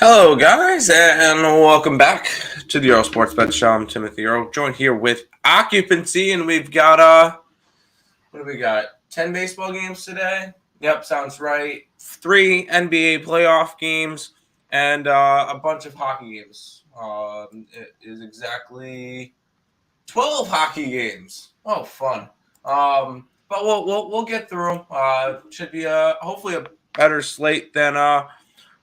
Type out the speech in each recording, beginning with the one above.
Hello, guys, and welcome back to the Earle Sports Bet Show. I'm Timothy Earle, joined here with Occupancy, and we've got what do we got? 10 baseball games today. Yep, sounds right. 3 NBA playoff games and a bunch of hockey games. It is exactly 12 hockey games. Oh, fun. But we'll get through. Should be hopefully a better slate than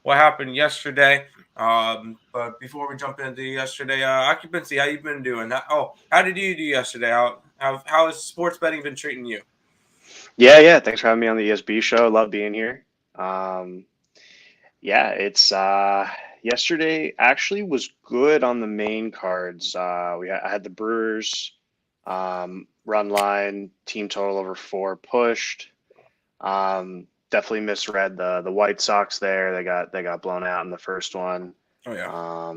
what happened yesterday. But before we jump into yesterday, Occupancy, how you been doing? How did you do yesterday? How has sports betting been treating you? Yeah. Thanks for having me on the ESB show. Love being here. It's yesterday actually was good on the main cards. I had the Brewers run line, team total over 4 pushed. Definitely misread the White Sox there. They got blown out in the first one. Oh yeah.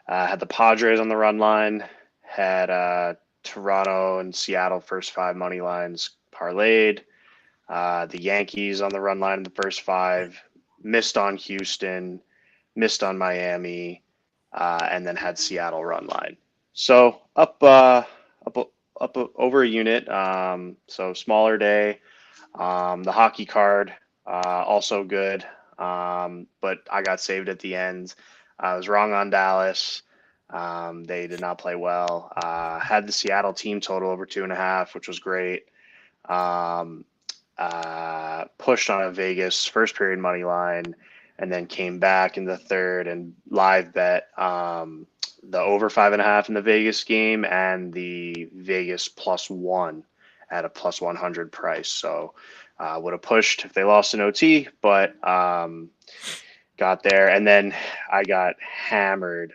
Had the Padres on the run line. Had Toronto and Seattle first 5 money lines parlayed. The Yankees on the run line in the first 5, missed on Houston, missed on Miami, and then had Seattle run line. So up over a unit. So smaller day. The hockey card also good, but I got saved at the end. I was wrong on Dallas. They did not play well. Had the Seattle team total over 2.5, which was great. Pushed on a Vegas first period money line, and then came back in the third and live bet the over 5.5 in the Vegas game and the Vegas +1 at a +100 price. So would have pushed if they lost an OT, but got there. And then I got hammered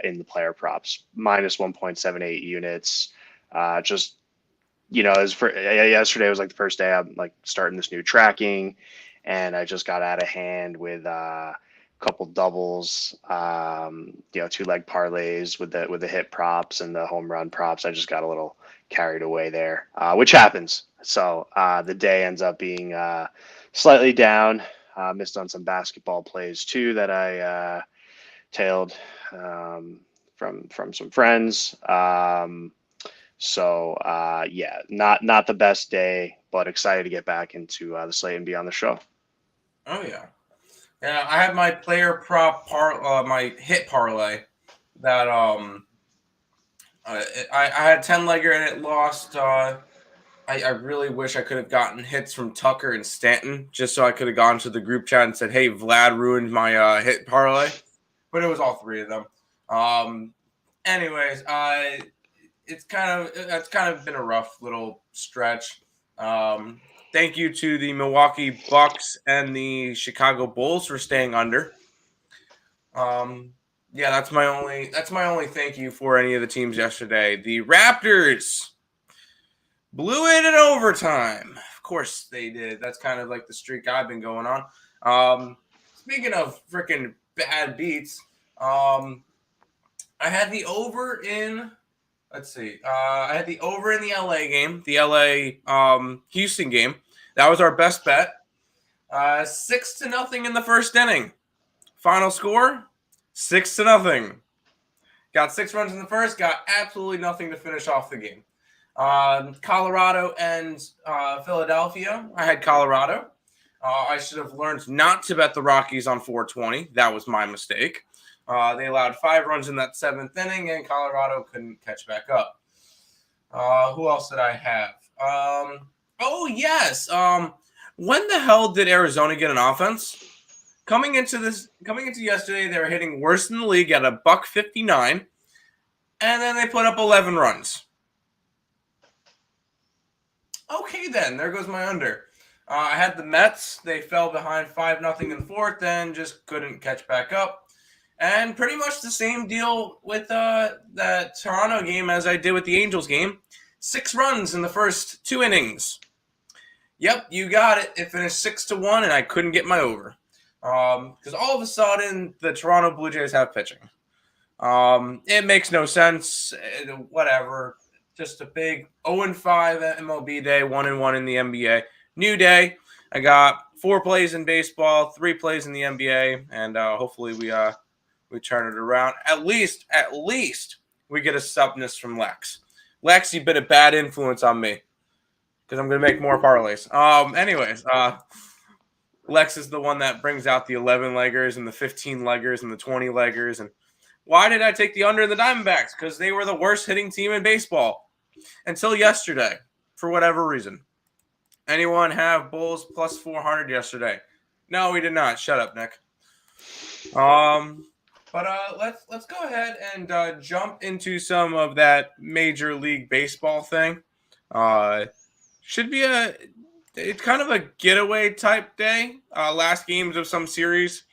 in the player props, minus 1.78 units. Yesterday was like the first day I'm like starting this new tracking, and I just got out of hand with a couple doubles, 2-leg parlays with the hit props and the home run props. I just got a little carried away there, which happens. So the day ends up being slightly down. Missed on some basketball plays too that I tailed from some friends. Not the best day, but excited to get back into the slate and be on the show. Oh yeah. Yeah, I had my player prop my hit parlay that I had 10-legger and it lost. I really wish I could have gotten hits from Tucker and Stanton just so I could have gone to the group chat and said, "Hey, Vlad ruined my hit parlay," but it was all 3 of them. Anyways, it's kind of been a rough little stretch. Thank you to the Milwaukee Bucks and the Chicago Bulls for staying under. That's my only thank you for any of the teams yesterday. The Raptors blew it in overtime. Of course they did. That's kind of like the streak I've been going on. Speaking of freaking bad beats, I had the over in. Let's see. I had the over in the LA game, the LA Houston game. That was our best bet. 6-0 in the first inning. Final score, 6-0. Got 6 runs in the first. Got absolutely nothing to finish off the game. Colorado and Philadelphia. I had Colorado. I should have learned not to bet the Rockies on 420. That was my mistake. They allowed 5 runs in that 7th inning, and Colorado couldn't catch back up. Who else did I have? When the hell did Arizona get an offense? Coming into yesterday, they were hitting worse than the league at $1.59, and then they put up 11 runs. Okay, then there goes my under. I had the Mets. They fell behind 5-0 in the 4th, and just couldn't catch back up. And pretty much the same deal with that Toronto game as I did with the Angels game. 6 runs in the first 2 innings. Yep, you got it. It finished 6-1, and I couldn't get my over. Because all of a sudden, the Toronto Blue Jays have pitching. It makes no sense. Whatever. Just a big 0-5 MLB day, 1-1 in the NBA. New day. I got 4 plays in baseball, 3 plays in the NBA, and hopefully we turn it around. At least we get a subness from Lex. Lex, you've been a bad influence on me because I'm going to make more parlays. Anyways, Lex is the one that brings out the 11-leggers and the 15-leggers and the 20-leggers. And why did I take the under in the Diamondbacks? Because they were the worst hitting team in baseball until yesterday, for whatever reason. Anyone have Bulls plus 400 yesterday? No, we did not. Shut up, Nick. But let's go ahead and jump into some of that Major League Baseball thing. Should be it's kind of a getaway type day. Last games of some series.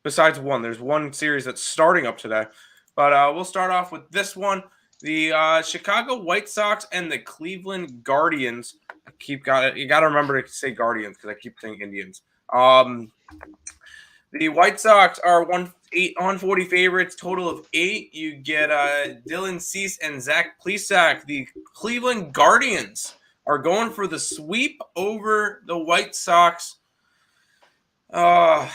Besides one, there's one series that's starting up today. But we'll start off with this one. The Chicago White Sox and the Cleveland Guardians. You got to remember to say Guardians because I keep saying Indians. The White Sox are 140 favorites, total of 8. You get Dylan Cease and Zach Plesac. The Cleveland Guardians are going for the sweep over the White Sox. I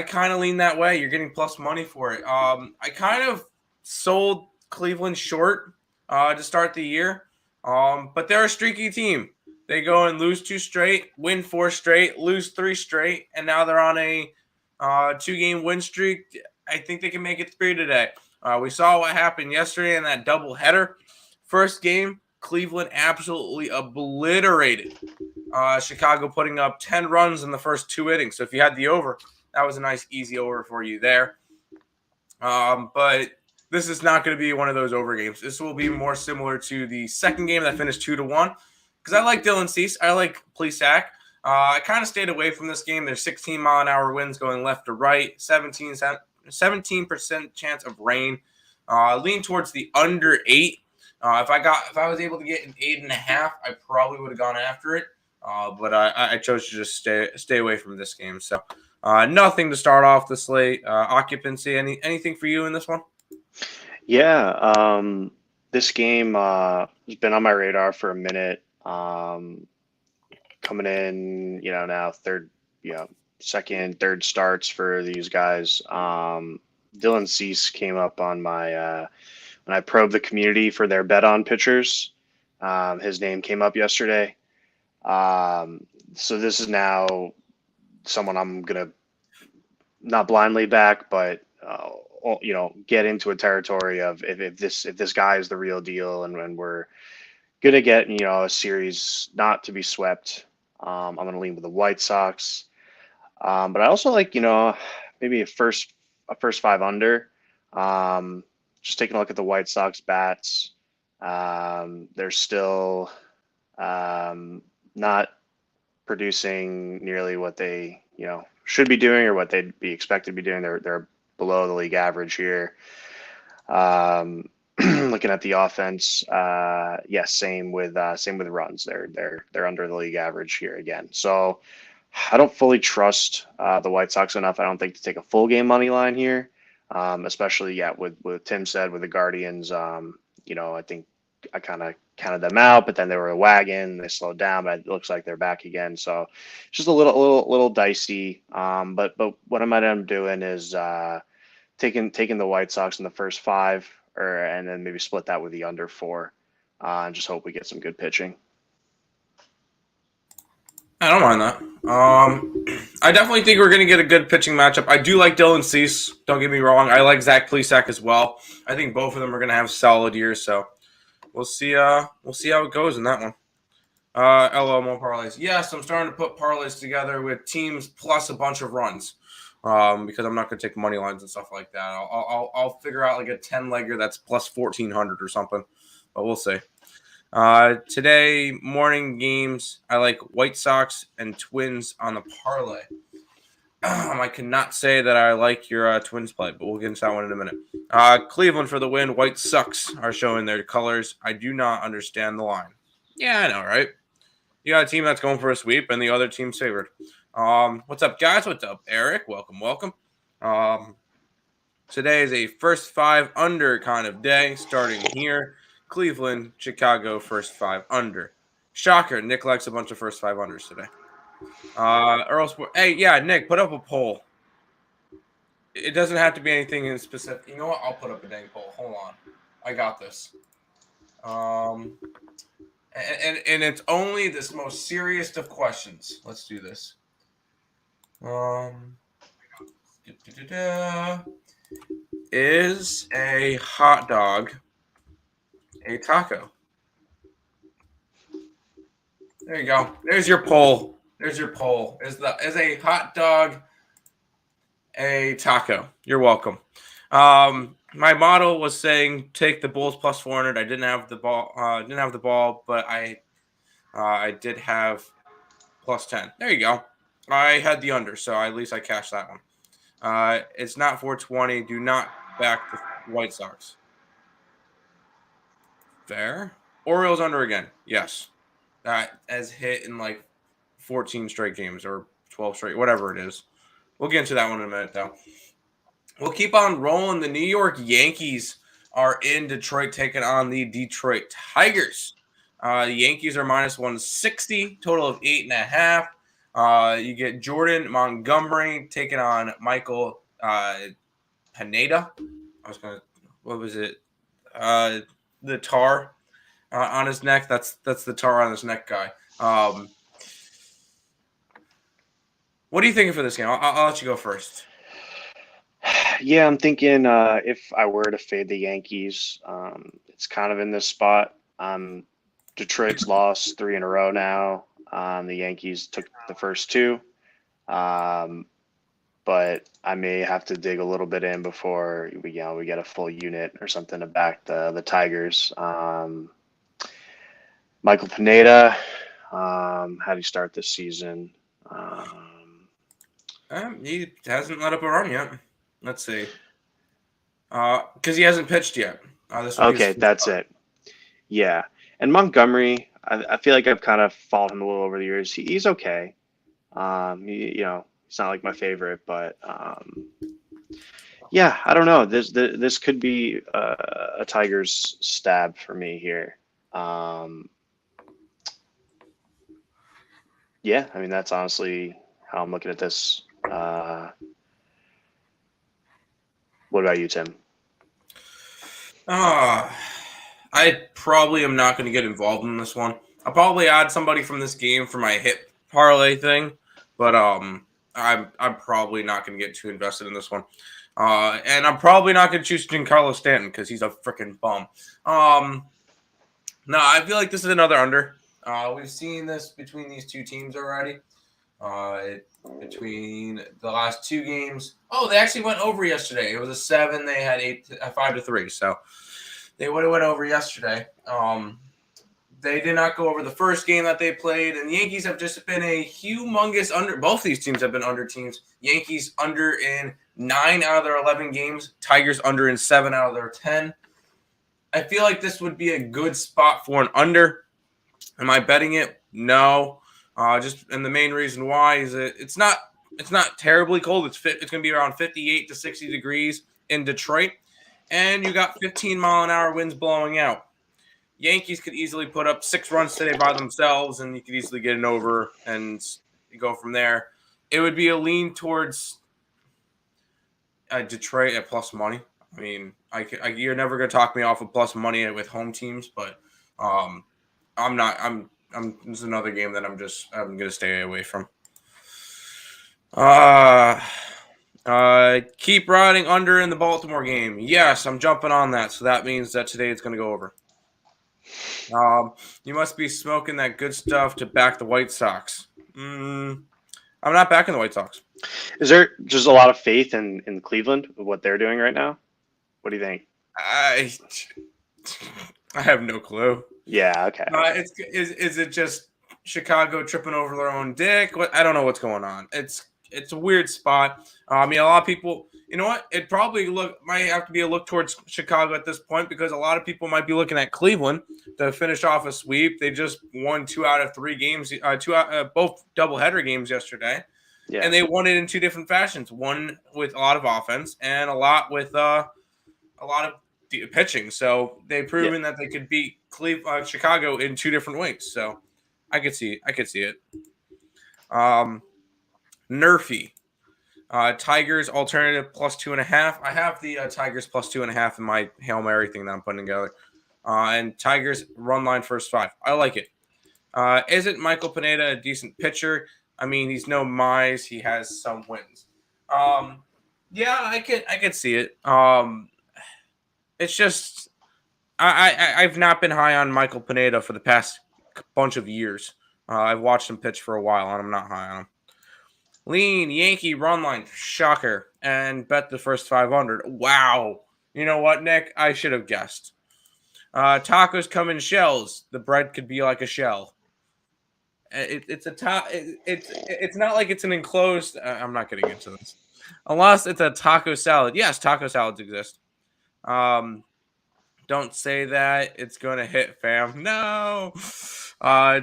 kind of lean that way. You're getting plus money for it. I kind of sold Cleveland short to start the year, but they're a streaky team. They go and lose 2 straight, win 4 straight, lose 3 straight, and now they're on a 2-game win streak. I think they can make it 3 today. We saw what happened yesterday in that doubleheader. First game, Cleveland absolutely obliterated Chicago, putting up 10 runs in the first 2 innings. So if you had the over, that was a nice, easy over for you there. But this is not going to be one of those over games. This will be more similar to the second game that finished 2-1. Because I like Dylan Cease. I like Plesac. I kind of stayed away from this game. There's 16-mile-an-hour winds going left to right, 17% chance of rain. Lean towards the under 8. If I was able to get an 8.5, I probably would have gone after it. But I chose to just stay away from this game. So nothing to start off the slate. Occupancy. Anything for you in this one? Yeah, this game has been on my radar for a minute. Coming in, now second, third starts for these guys. Dylan Cease came up on my when I probed the community for their bet on pitchers. His name came up yesterday. So this is now someone I'm gonna not blindly back, but get into a territory of if this guy is the real deal, and when we're gonna get a series not to be swept. I'm gonna lean with the White Sox, but I also like maybe a first 5 under. Just taking a look at the White Sox bats, they're still not producing nearly what they should be doing or what they'd be expected to be doing. They're below the league average here. Looking at the offense, yes, same with runs. They're under the league average here again. So I don't fully trust the White Sox enough. I don't think to take a full game money line here, especially with Tim said with the Guardians. I think I kind of counted them out, but then they were a wagon. They slowed down, but it looks like they're back again. So just a little dicey. But what I might end up doing is taking the White Sox in the first 5. And then maybe split that with the under 4, and just hope we get some good pitching. I don't mind that. I definitely think we're going to get a good pitching matchup. I do like Dylan Cease. Don't get me wrong. I like Zach Plesac as well. I think both of them are going to have solid years. So we'll see. We'll see how it goes in that one. LO more parlays. Yes, I'm starting to put parlays together with teams plus a bunch of runs. Because I'm not going to take money lines and stuff like that. I'll figure out like a 10-legger that's plus 1,400 or something, but we'll see. Today, morning games, I like White Sox and Twins on the parlay. I cannot say that I like your Twins play, but we'll get into that one in a minute. Cleveland for the win. White Sox are showing their colors. I do not understand the line. Yeah, I know, right? You got a team that's going for a sweep, and the other team's favored. What's up, guys? What's up, Eric? Welcome. Today is a first 5 under kind of day, starting here. Cleveland, Chicago, first 5 under. Shocker, Nick likes a bunch of first 5 unders today. Earl Sport. Hey, yeah, Nick, put up a poll. It doesn't have to be anything in specific. You know what? I'll put up a dang poll. Hold on. I got this. And it's only this most serious of questions. Let's do this. Is a hot dog a taco? There you go. There's your poll. There's your poll. Is a hot dog a taco? You're welcome. My model was saying take the Bulls plus 400. I didn't have the ball. But I did have plus 10. There you go. I had the under, so at least I cashed that one. It's not 420. Do not back the White Sox. Fair. Orioles under again. Yes. That has hit in like 14 straight games or 12 straight, whatever it is. We'll get into that one in a minute, though. We'll keep on rolling. The New York Yankees are in Detroit taking on the Detroit Tigers. The Yankees are minus 160, total of 8.5. You get Jordan Montgomery taking on Michael Pineda. What was it? The tar on his neck. That's the tar on his neck guy. What are you thinking for this game? I'll let you go first. Yeah, I'm thinking if I were to fade the Yankees, it's kind of in this spot. Detroit's lost 3 in a row now. The Yankees took the first 2. But I may have to dig a little bit in before we get a full unit or something to back the Tigers. Michael Pineda, how do you start this season? He hasn't let up a run yet. Let's see. Because he hasn't pitched yet. Okay, that's it. Yeah. And Montgomery, I feel like I've kind of followed him a little over the years. He's okay. He's not like my favorite, but yeah, I don't know. This could be a Tigers stab for me here. Yeah, I mean that's honestly how I'm looking at this. What about you, Tim? I probably am not going to get involved in this one. I'll probably add somebody from this game for my hit parlay thing, but I'm probably not going to get too invested in this one. And I'm probably not going to choose Giancarlo Stanton because he's a freaking bum. No, I feel like this is another under. We've seen this between these two teams already. Between the last 2 games. Oh, they actually went over yesterday. It was a 7. They had 5-3. So they would have went over yesterday. They did not go over the first game that they played, and the Yankees have just been a humongous under. Both these teams have been under teams. Yankees under in 9 out of their 11 games. Tigers under in 7 out of their 10. I feel like this would be a good spot for an under. Am I betting it? No. And the main reason why is that it's not terribly cold. It's going to be around 58 to 60 degrees in Detroit, and you got 15-mile-an-hour winds blowing out. Yankees could easily put up 6 runs today by themselves, and you could easily get an over and go from there. It would be a lean towards Detroit at plus money. I mean, you're never going to talk me off of plus money with home teams, but I'm not. This is another game that I'm going to stay away from. Keep riding under in the Baltimore game. Yes, I'm jumping on that. So that means that today it's going to go over. You must be smoking that good stuff to back the White Sox. I'm not backing the White Sox. Is there just a lot of faith in Cleveland with what they're doing right now? What do you think? I have no clue. Yeah, okay. Is it just Chicago tripping over their own dick? I don't know what's going on. It's a weird spot. I mean, a lot of people, you know what? It probably might have to be a look towards Chicago at this point because a lot of people might be looking at Cleveland to finish off a sweep. They just won 2 out of 3 games, both doubleheader games yesterday, and they won it in 2 different fashions. One with a lot of offense and a lot with a lot of pitching. So they've proven that they could beat Chicago in 2 different ways. So I could see it. Nerfy. Tigers alternative plus 2.5. I have the Tigers plus 2.5 in my Hail Mary thing that I'm putting together. And Tigers run line first 5. I like it. Isn't Michael Pineda a decent pitcher? I mean, he's no Mize. He has some wins. Yeah, I could see it. It's just I've not been high on Michael Pineda for the past bunch of years. I've watched him pitch for a while, and I'm not high on him. Lean Yankee run line, shocker, and bet the first 500. Wow. You know what, Nick? I should have guessed. Tacos come in shells. The bread could be like a shell. It's not like it's an enclosed. I'm not getting into this. Unless it's a taco salad. Yes, taco salads exist. Don't say that. It's going to hit, fam. No.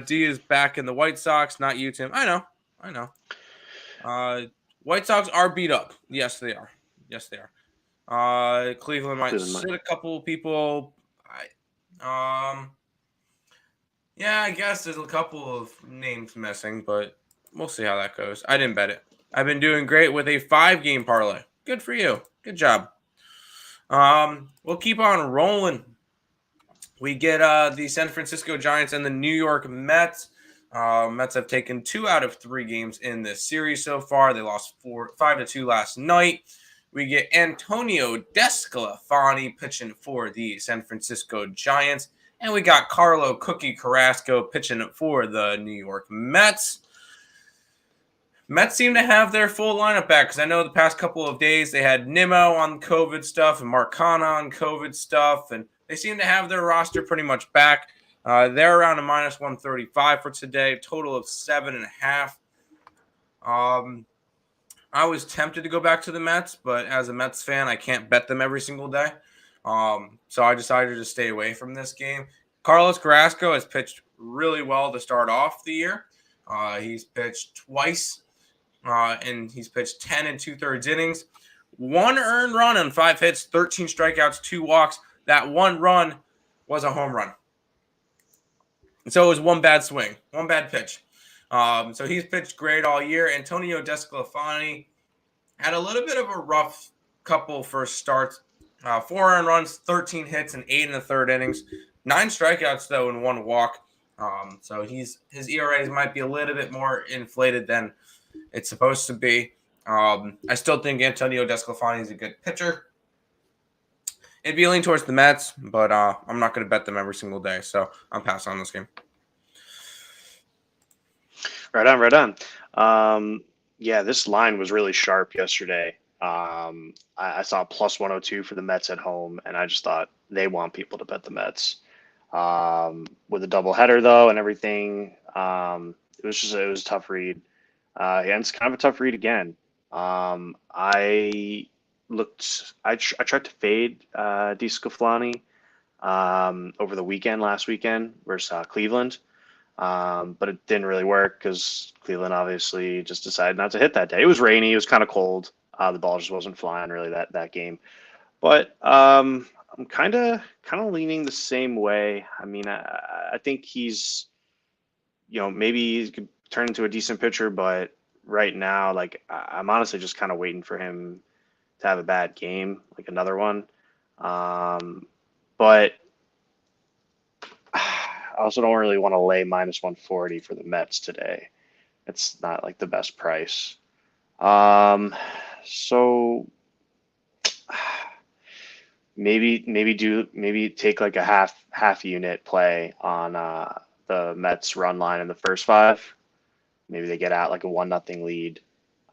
D is back in the White Sox. Not you, Tim. I know. White Sox are beat up. Yes, they are. Cleveland might sit a couple of people. Yeah, I guess there's a couple of names missing, but we'll see how that goes. I didn't bet it. I've been doing great with a 5-game parlay. Good for you. Good job. We'll keep on rolling. We get the San Francisco Giants and the New York Mets. Mets have taken 2 out of 3 games in this series so far. They lost 5-2 last night. We get Antonio Desclafani pitching for the San Francisco Giants. And we got Carlo Cookie Carrasco pitching for the New York Mets. Mets seem to have their full lineup back because I know the past couple of days they had Nimmo on COVID stuff and Marcana on COVID stuff, and they seem to have their roster pretty much back. They're around a minus 135 for today, total of 7.5. I was tempted to go back to the Mets, but as a Mets fan, I can't bet them every single day. So I decided to stay away from this game. Carlos Carrasco has pitched really well to start off the year. He's pitched twice, and he's pitched 10 and 2/3 innings. 1 earned run on 5 hits, 13 strikeouts, 2 walks. That 1 run was a home run. So it was 1 bad swing, 1 bad pitch. So he's pitched great all year. Antonio Desclafani had a little bit of a rough couple first starts. 4 earned runs, 13 hits, and 8 1/3 innings. 9 strikeouts, though, and 1 walk. So his ERAs might be a little bit more inflated than it's supposed to be. I still think Antonio Desclafani is a good pitcher. It'd be a lean towards the Mets, but I'm not going to bet them every single day, so I'm passing on this game. Right on. Yeah, this line was really sharp yesterday. I saw plus 102 for the Mets at home, and I just thought they want people to bet the Mets. With a doubleheader though and everything, it was a tough read. And it's kind of a tough read again. I tried to fade DeSclafani over the last weekend versus Cleveland. But it didn't really work because Cleveland obviously just decided not to hit that day. It was rainy. It was kind of cold. The ball just wasn't flying really that game. But I'm kind of leaning the same way. I mean, I think he's, maybe he could turn into a decent pitcher, but right now, like, I'm honestly just kind of waiting for him to have a bad game, like another one. But I also don't really want to lay minus 140 for the Mets today. It's not like the best price. So maybe take like a half unit play on the Mets run line in the first 5. Maybe they get out like a 1-0 lead.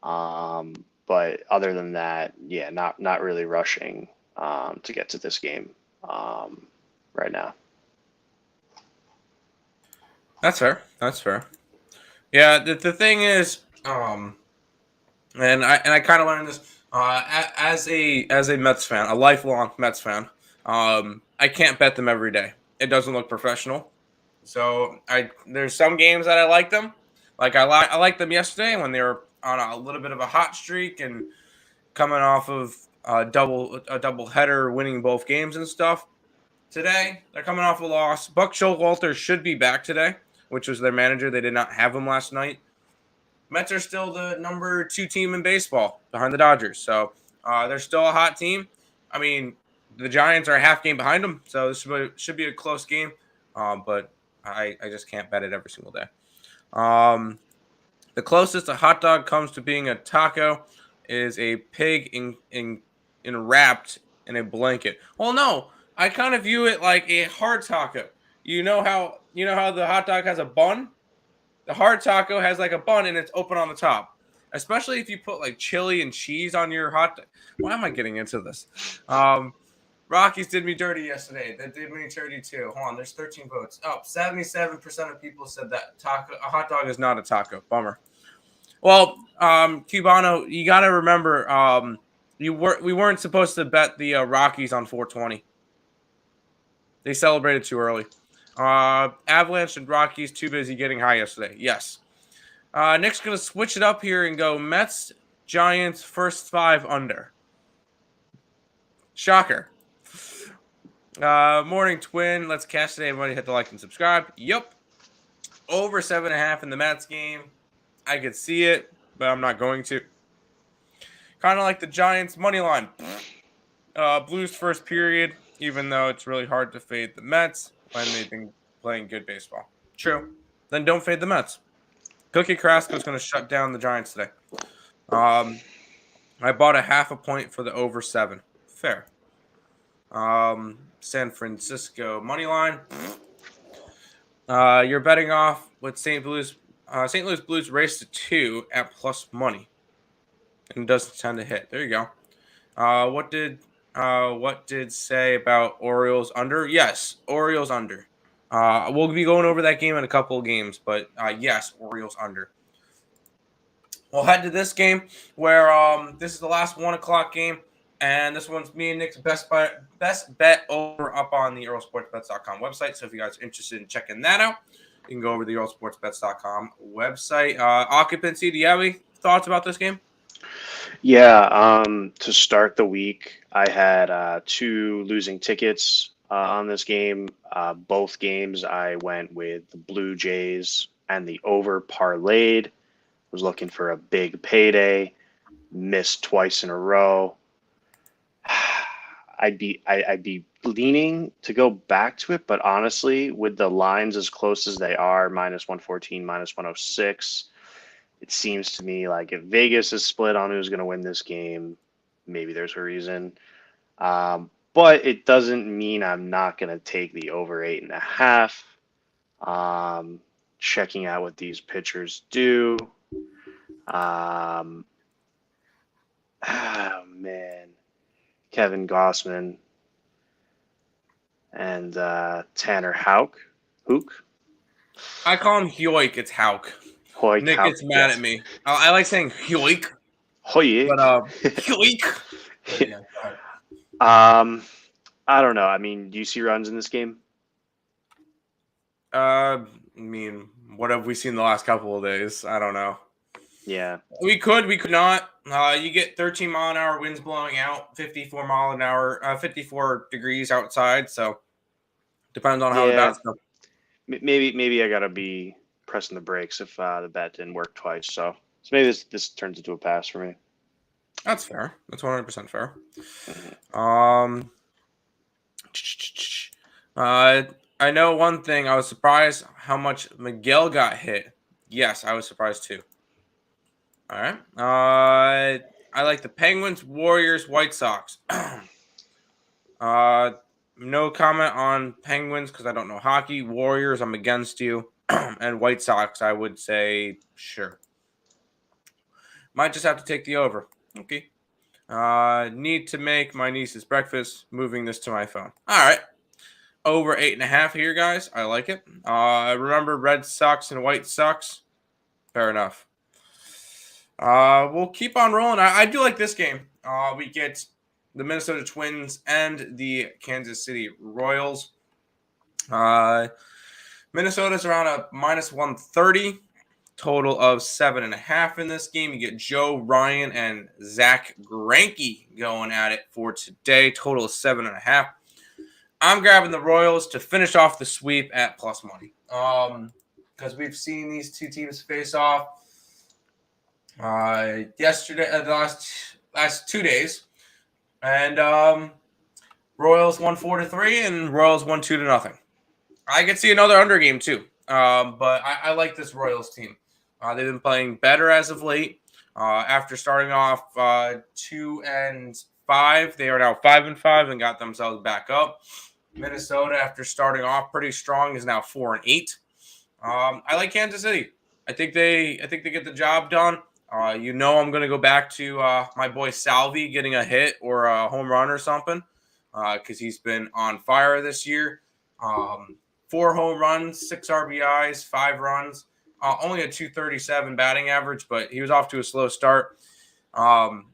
But other than that, yeah, not really rushing to get to this game right now. That's fair. Yeah, the thing is, and I kind of learned this as a Mets fan, a lifelong Mets fan. I can't bet them every day. It doesn't look professional. So there's some games that I like them. Like I liked them yesterday when they were on a little bit of a hot streak and coming off of a double header, winning both games and stuff. Today they're coming off a loss. Buck Showalter should be back today, which was their manager. They did not have him last night. Mets are still the number 2 team in baseball behind the Dodgers. So they're still a hot team. I mean, the Giants are a half game behind them, so this should be a close game. But I just can't bet it every single day. The closest a hot dog comes to being a taco is a pig wrapped in a blanket. Well, no, I kind of view it like a hard taco. You know how the hot dog has a bun? The hard taco has like a bun and it's open on the top. Especially if you put like chili and cheese on your hot dog. Why am I getting into this? Rockies did me dirty yesterday. That did me dirty too. Hold on, there's 13 votes. Oh, 77% of people said that a hot dog is not a taco. Bummer. Well, Cubano, you got to remember, we weren't supposed to bet the Rockies on 420. They celebrated too early. Avalanche and Rockies too busy getting high yesterday. Yes. Nick's gonna switch it up here and go Mets, Giants, first 5 under. Shocker. Morning twin. Let's catch today. Everybody hit the like and subscribe. Yep. Over 7.5 in the Mets game. I could see it, but I'm not going to. Kind of like the Giants money line. Blues first period, even though it's really hard to fade the Mets when they've been playing good baseball. True. Then don't fade the Mets. Cookie Carrasco is going to shut down the Giants today. I bought a 0.5 point for the over 7. Fair. San Francisco money line. You're betting off with St. Louis Blues race to 2 at plus money, and it doesn't tend to hit. There you go. What did say about Orioles under? Yes, Orioles under. We'll be going over that game in a couple of games, but yes, Orioles under. We'll head to this game where this is the last 1:00 game, and this one's me and Nick's best bet over up on the EarleSportsBets.com website. So if you guys are interested in checking that out, you can go over to the EarleSportsBets.com website. Occupancy, do you have any thoughts about this game? Yeah, to start the week, I had 2 losing tickets on this game. Both games I went with the Blue Jays and the over parlayed. Was looking for a big payday. Missed twice in a row. I'd be leaning to go back to it, but honestly, with the lines as close as they are, -114, -106, it seems to me like if Vegas is split on who's going to win this game, maybe there's a reason. But it doesn't mean I'm not going to take the over 8.5. Checking out what these pitchers do. Oh man, Kevin Gossman and Tanner Hook. I call him Hyoik. It's Hauk. Nick gets mad at me. I like saying Hyoik. Hoyik. But Hyoik. Yeah, I don't know. I mean, do you see runs in this game? I mean, what have we seen the last couple of days? I don't know. Yeah. We could not. You get 13-mile-an-hour winds blowing out, 54 degrees outside. So depends on how the bats go. Maybe I gotta be pressing the brakes if the bet didn't work twice. So maybe this turns into a pass for me. That's fair. That's 100% fair. I know one thing. I was surprised how much Miguel got hit. Yes, I was surprised too. All right. I like the Penguins, Warriors, White Sox. No comment on Penguins because I don't know hockey. Warriors, I'm against you. And White Sox, I would say sure. Might just have to take the over. Okay. Need to make my niece's breakfast. Moving this to my phone. All right. Over 8.5 here, guys. I like it. Remember Red Sox and White Sox? Fair enough. We'll keep on rolling. I do like this game. We get the Minnesota Twins and the Kansas City Royals. Minnesota's around a -130. Total of 7.5 in this game. You get Joe Ryan and Zach Greinke going at it for today. Total of 7.5. I'm grabbing the Royals to finish off the sweep at plus money. Because we've seen these two teams face off. yesterday, the last 2 days, and Royals won 4-3, and Royals won 2-0. I could see another under game too, but I like this Royals team. They've been playing better as of late. After starting off 2-5, they are now 5-5 and got themselves back up. Minnesota, after starting off pretty strong, is now 4-8. I like Kansas City. I think they get the job done. I'm going to go back to my boy Salvi getting a hit or a home run or something because he's been on fire this year. 4 home runs, 6 RBIs, 5 runs, only a 237 batting average, but he was off to a slow start. Salvi's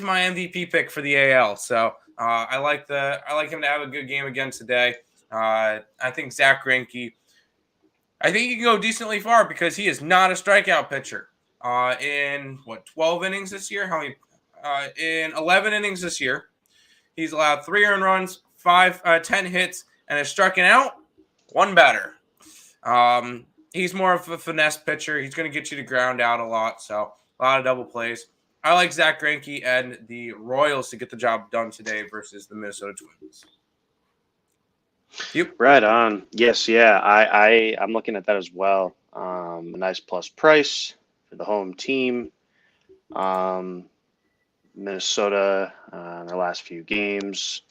my MVP pick for the AL, so I like him to have a good game again today. I think Zach Greinke. I think he can go decently far because he is not a strikeout pitcher. In 12 innings this year? How many? In 11 innings this year, he's allowed 3 earned runs, 10 hits, and has struck out 1 batter. He's more of a finesse pitcher. He's going to get you to ground out a lot, so a lot of double plays. I like Zach Greinke and the Royals to get the job done today versus the Minnesota Twins. Yep. Right on. Yes, yeah. I'm looking at that as well. A nice plus price for the home team. Minnesota in their last few games.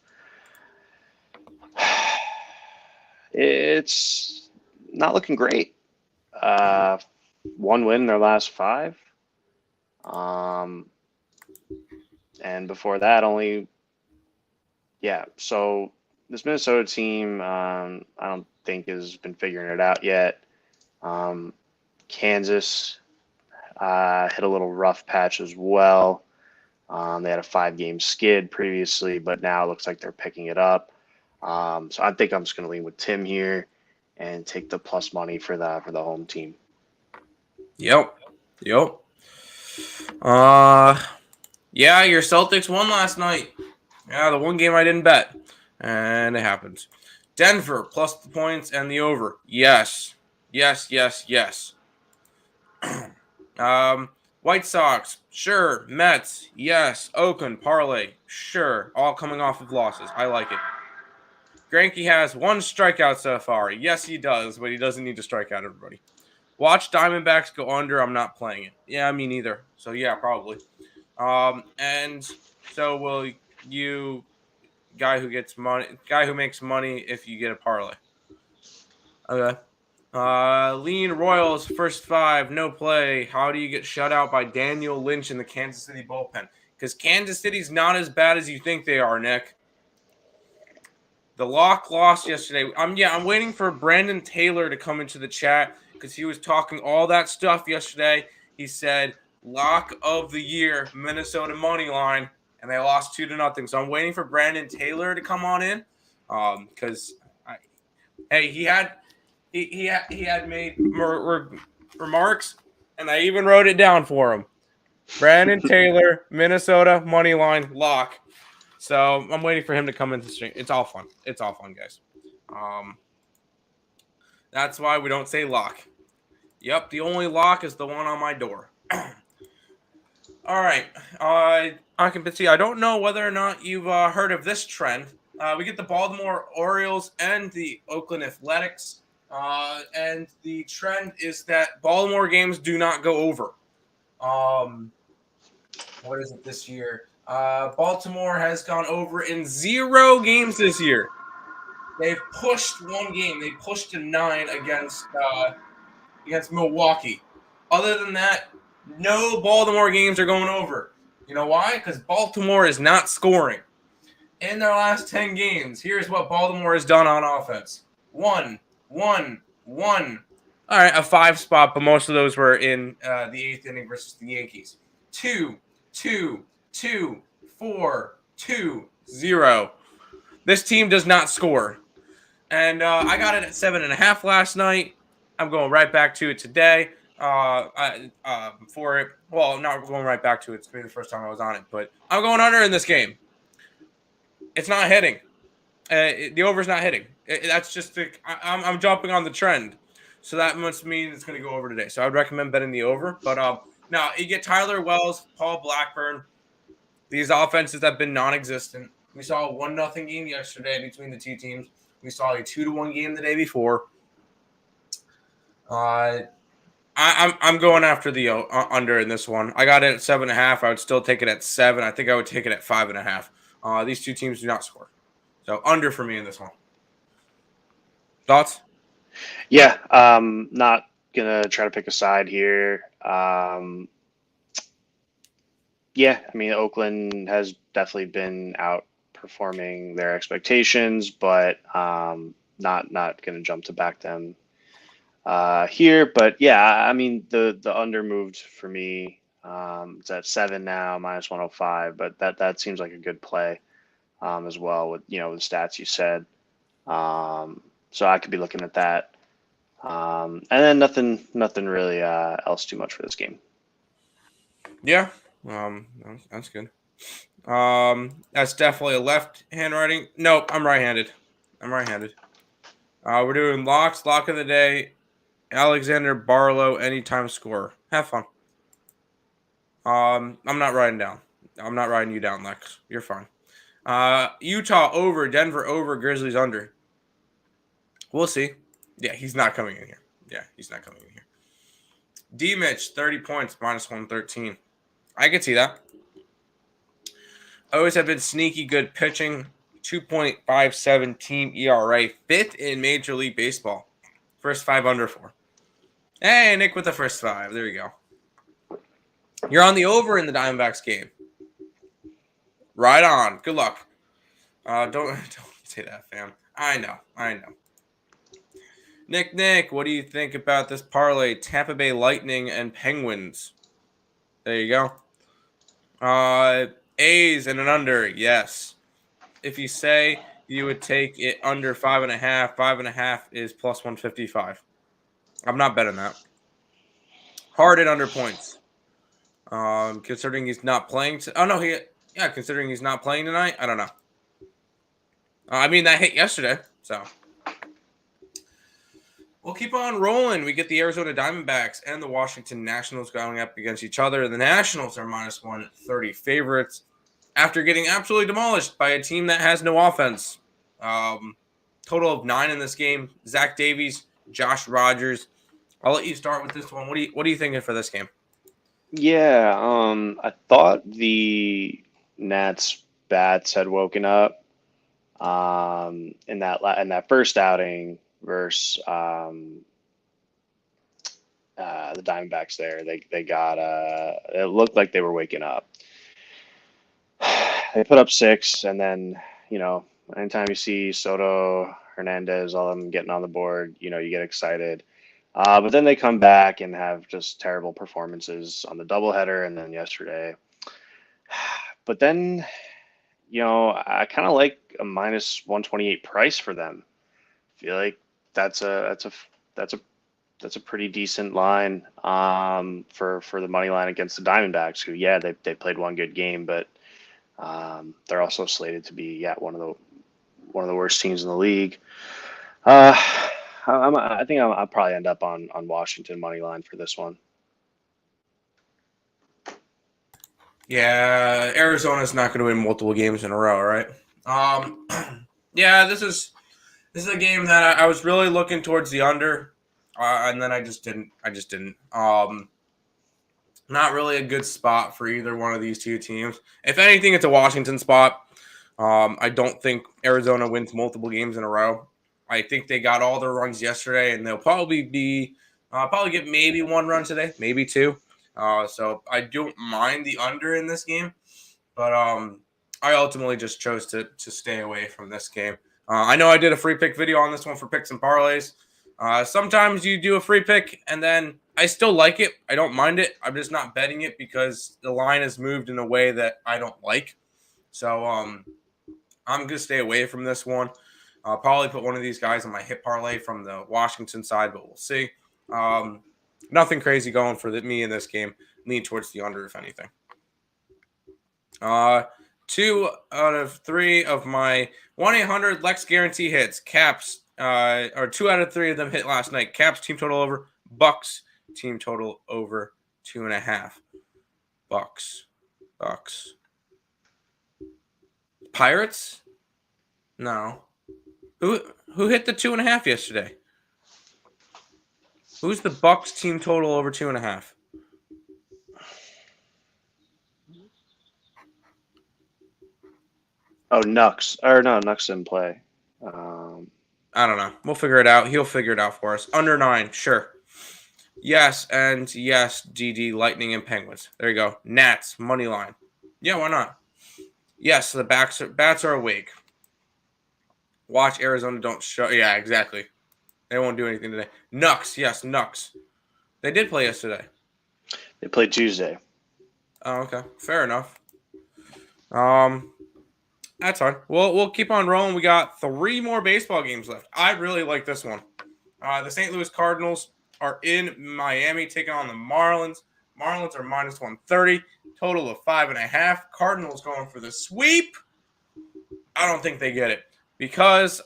It's not looking great. 1 win in their last 5. And before that, so this Minnesota team, I don't think has been figuring it out yet. Kansas hit a little rough patch as well. They had a 5-game skid previously, but now it looks like they're picking it up. So I think I'm just going to lean with Tim here and take the plus money for the home team. Yep. Yeah, your Celtics won last night. Yeah, the one game I didn't bet. And it happens. Denver plus the points and the over. Yes. White Sox, sure. Mets, yes. Oakland, parlay, sure. All coming off of losses. I like it. Greinke has 1 strikeout so far. Yes, he does, but he doesn't need to strike out everybody. Watch Diamondbacks go under. I'm not playing it. Yeah, me neither. So, yeah, probably. And so will you, guy who makes money if you get a parlay. Okay. Lean Royals, first 5, no play. How do you get shut out by Daniel Lynch in the Kansas City bullpen? Because Kansas City's not as bad as you think they are, Nick. The Lock lost yesterday. I'm waiting for Brandon Taylor to come into the chat because he was talking all that stuff yesterday. He said, Lock of the year, Minnesota money line, and they lost 2-0. So I'm waiting for Brandon Taylor to come on in because he had made remarks, and I even wrote it down for him. Brandon Taylor, Minnesota money line lock. So I'm waiting for him to come into the stream. It's all fun. It's all fun, guys. That's why we don't say lock. Yep, the only lock is the one on my door. All right. Occupancy. I don't know whether or not you've heard of this trend. We get the Baltimore Orioles and the Oakland Athletics. And the trend is that Baltimore games do not go over. What is it this year? Baltimore has gone over in 0 games this year. They've pushed 1 game. They pushed to 9 against Milwaukee. Other than that, no Baltimore games are going over. You know why? Because Baltimore is not scoring. In their last 10 games, here's what Baltimore has done on offense. 1. All right, a 5 spot, but most of those were in the 8th inning versus the Yankees. 2, 4, 2, 0. This team does not score. And I got it at 7.5 last night. I'm going right back to it today. For it. Well, not going right back to it. It's going to be the first time I was on it, but I'm going under in this game. It's not hitting. The over's not hitting. That's just I'm jumping on the trend. So that must mean it's going to go over today. So I would recommend betting the over. But now you get Tyler Wells, Paul Blackburn. These offenses have been non-existent. We saw a 1-0 game yesterday between the two teams. We saw a 2-1 game the day before. I'm going after the under in this one. I got it at 7.5. I would still take it at 7. I think I would take it at 5.5. These two teams do not score, so under for me in this one. Thoughts? Yeah, not gonna try to pick a side here. Yeah, I mean Oakland has definitely been outperforming their expectations, but not gonna jump to back them here. But yeah, I mean the under moved for me. It's at 7 now, minus 105, but that seems like a good play as well with the stats you said. So I could be looking at that. And then nothing really else too much for this game. Yeah, that's good. That's definitely a left handwriting. Nope, I'm right-handed. We're doing locks. Lock of the day. Alexander Barlow, anytime scorer. Have fun. I'm not writing down. I'm not writing you down, Lex. You're fine. Utah over, Denver over, Grizzlies under. We'll see. Yeah, he's not coming in here. D Mitch, 30 points, minus 113. I can see that. O's have been sneaky good pitching. 2.57 team ERA. 5th in Major League Baseball. First 5 under 4. Hey, Nick with the first 5. There you go. You're on the over in the Diamondbacks game. Right on. Good luck. Don't say that, fam. I know. Nick, what do you think about this parlay? Tampa Bay Lightning and Penguins. There you go. A's and an under. Yes. If you say you would take it under 5.5, 5.5 is plus 155. I'm not betting that. Harden under points. Considering he's not playing. Considering he's not playing tonight, I don't know. I mean, that hit yesterday, so. We'll keep on rolling. We get the Arizona Diamondbacks and the Washington Nationals going up against each other. The Nationals are minus 130 favorites after getting absolutely demolished by a team that has no offense. Total of 9 in this game. Zach Davies, Josh Rogers. I'll let you start with this one. What are you thinking for this game? Yeah, I thought the Nats bats had woken up in that first outing versus the Diamondbacks. There, they got it looked like they were waking up. They put up 6, and then anytime you see Soto, Hernandez, all of them getting on the board, you get excited. But then they come back and have just terrible performances on the doubleheader and then yesterday. But then, I kind of like a minus 128 price for them. I feel like that's a pretty decent line for the money line against the Diamondbacks, who they played one good game, but they're also slated to be one of the worst teams in the league. I think I'll probably end up on Washington money line for this one. Yeah, Arizona's not going to win multiple games in a row, right? Yeah, this is a game that I was really looking towards the under, and then I just didn't. Not really a good spot for either one of these two teams. If anything, it's a Washington spot. I don't think Arizona wins multiple games in a row. I think they got all their runs yesterday, and they'll probably get maybe 1 run today, maybe 2. So I don't mind the under in this game, but I ultimately just chose to stay away from this game. I know I did a free pick video on this one for picks and parlays. Sometimes you do a free pick, and then I still like it. I don't mind it. I'm just not betting it because the line has moved in a way that I don't like. So I'm going to stay away from this one. I'll probably put one of these guys on my hit parlay from the Washington side, but we'll see. Nothing crazy going for me in this game. Lean towards the under, if anything. 2 out of 3 of my 1-800 Lex guarantee hits. Caps or 2 out of 3 of them hit last night. Caps team total over. Bucks team total over 2.5. Bucks. Pirates? No. Who hit the 2.5 yesterday? Who's the Bucks team total over 2.5? Oh, Nux. Or no, Nux didn't play. I don't know. We'll figure it out. He'll figure it out for us. Under 9, sure. Yes, and yes, GD, Lightning, and Penguins. There you go. Nats, money line. Yeah, why not? Yes, the bats are awake. Watch Arizona don't show. Yeah, exactly. They won't do anything today. Nux, yes, Nux. They did play yesterday. They played Tuesday. Oh, okay. Fair enough. That's fine. We'll keep on rolling. We got 3 more baseball games left. I really like this one. The St. Louis Cardinals are in Miami taking on the Marlins. Marlins are minus 130. Total of 5.5. Cardinals going for the sweep. I don't think they get it because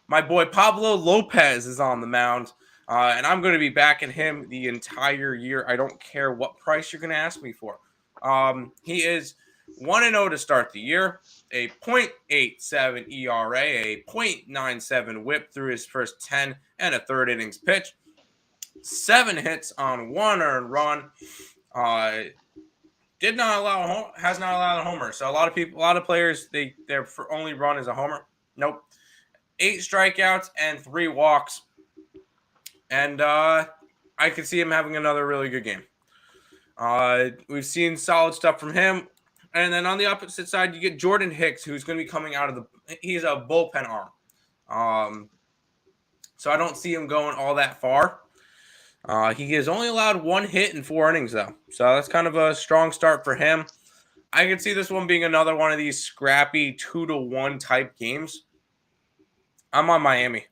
my boy Pablo Lopez is on the mound, and I'm going to be backing him the entire year. I don't care what price you're going to ask me for. He is 1-0 to start the year, a .87 ERA, a .97 WHIP through his first 10 and a third innings pitch, 7 hits on 1 earned run. Has not allowed a homer. So a lot of players, their only run is a homer. Nope. 8 strikeouts and 3 walks. And I could see him having another really good game. We've seen solid stuff from him. And then on the opposite side, you get Jordan Hicks, who's going to be coming out of he's a bullpen arm. So I don't see him going all that far. He has only allowed 1 hit in 4 innings, though. So that's kind of a strong start for him. I could see this one being another one of these scrappy 2-1 type games. I'm on Miami.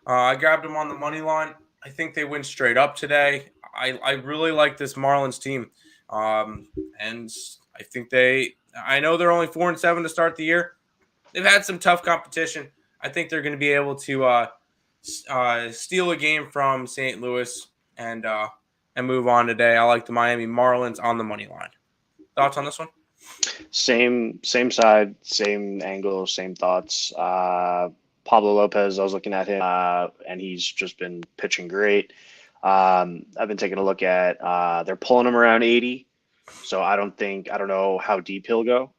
I grabbed them on the money line. I think they win straight up today. I really like this Marlins team. And I think I know they're only 4-7 to start the year. They've had some tough competition. I think they're going to be able to steal a game from St. Louis and move on today. I like the Miami Marlins on the money line. Thoughts on this one? Same side, same angle, same thoughts. Pablo Lopez, I was looking at him, and he's just been pitching great. I've been taking a look at they're pulling him around 80, so I don't know how deep he'll go.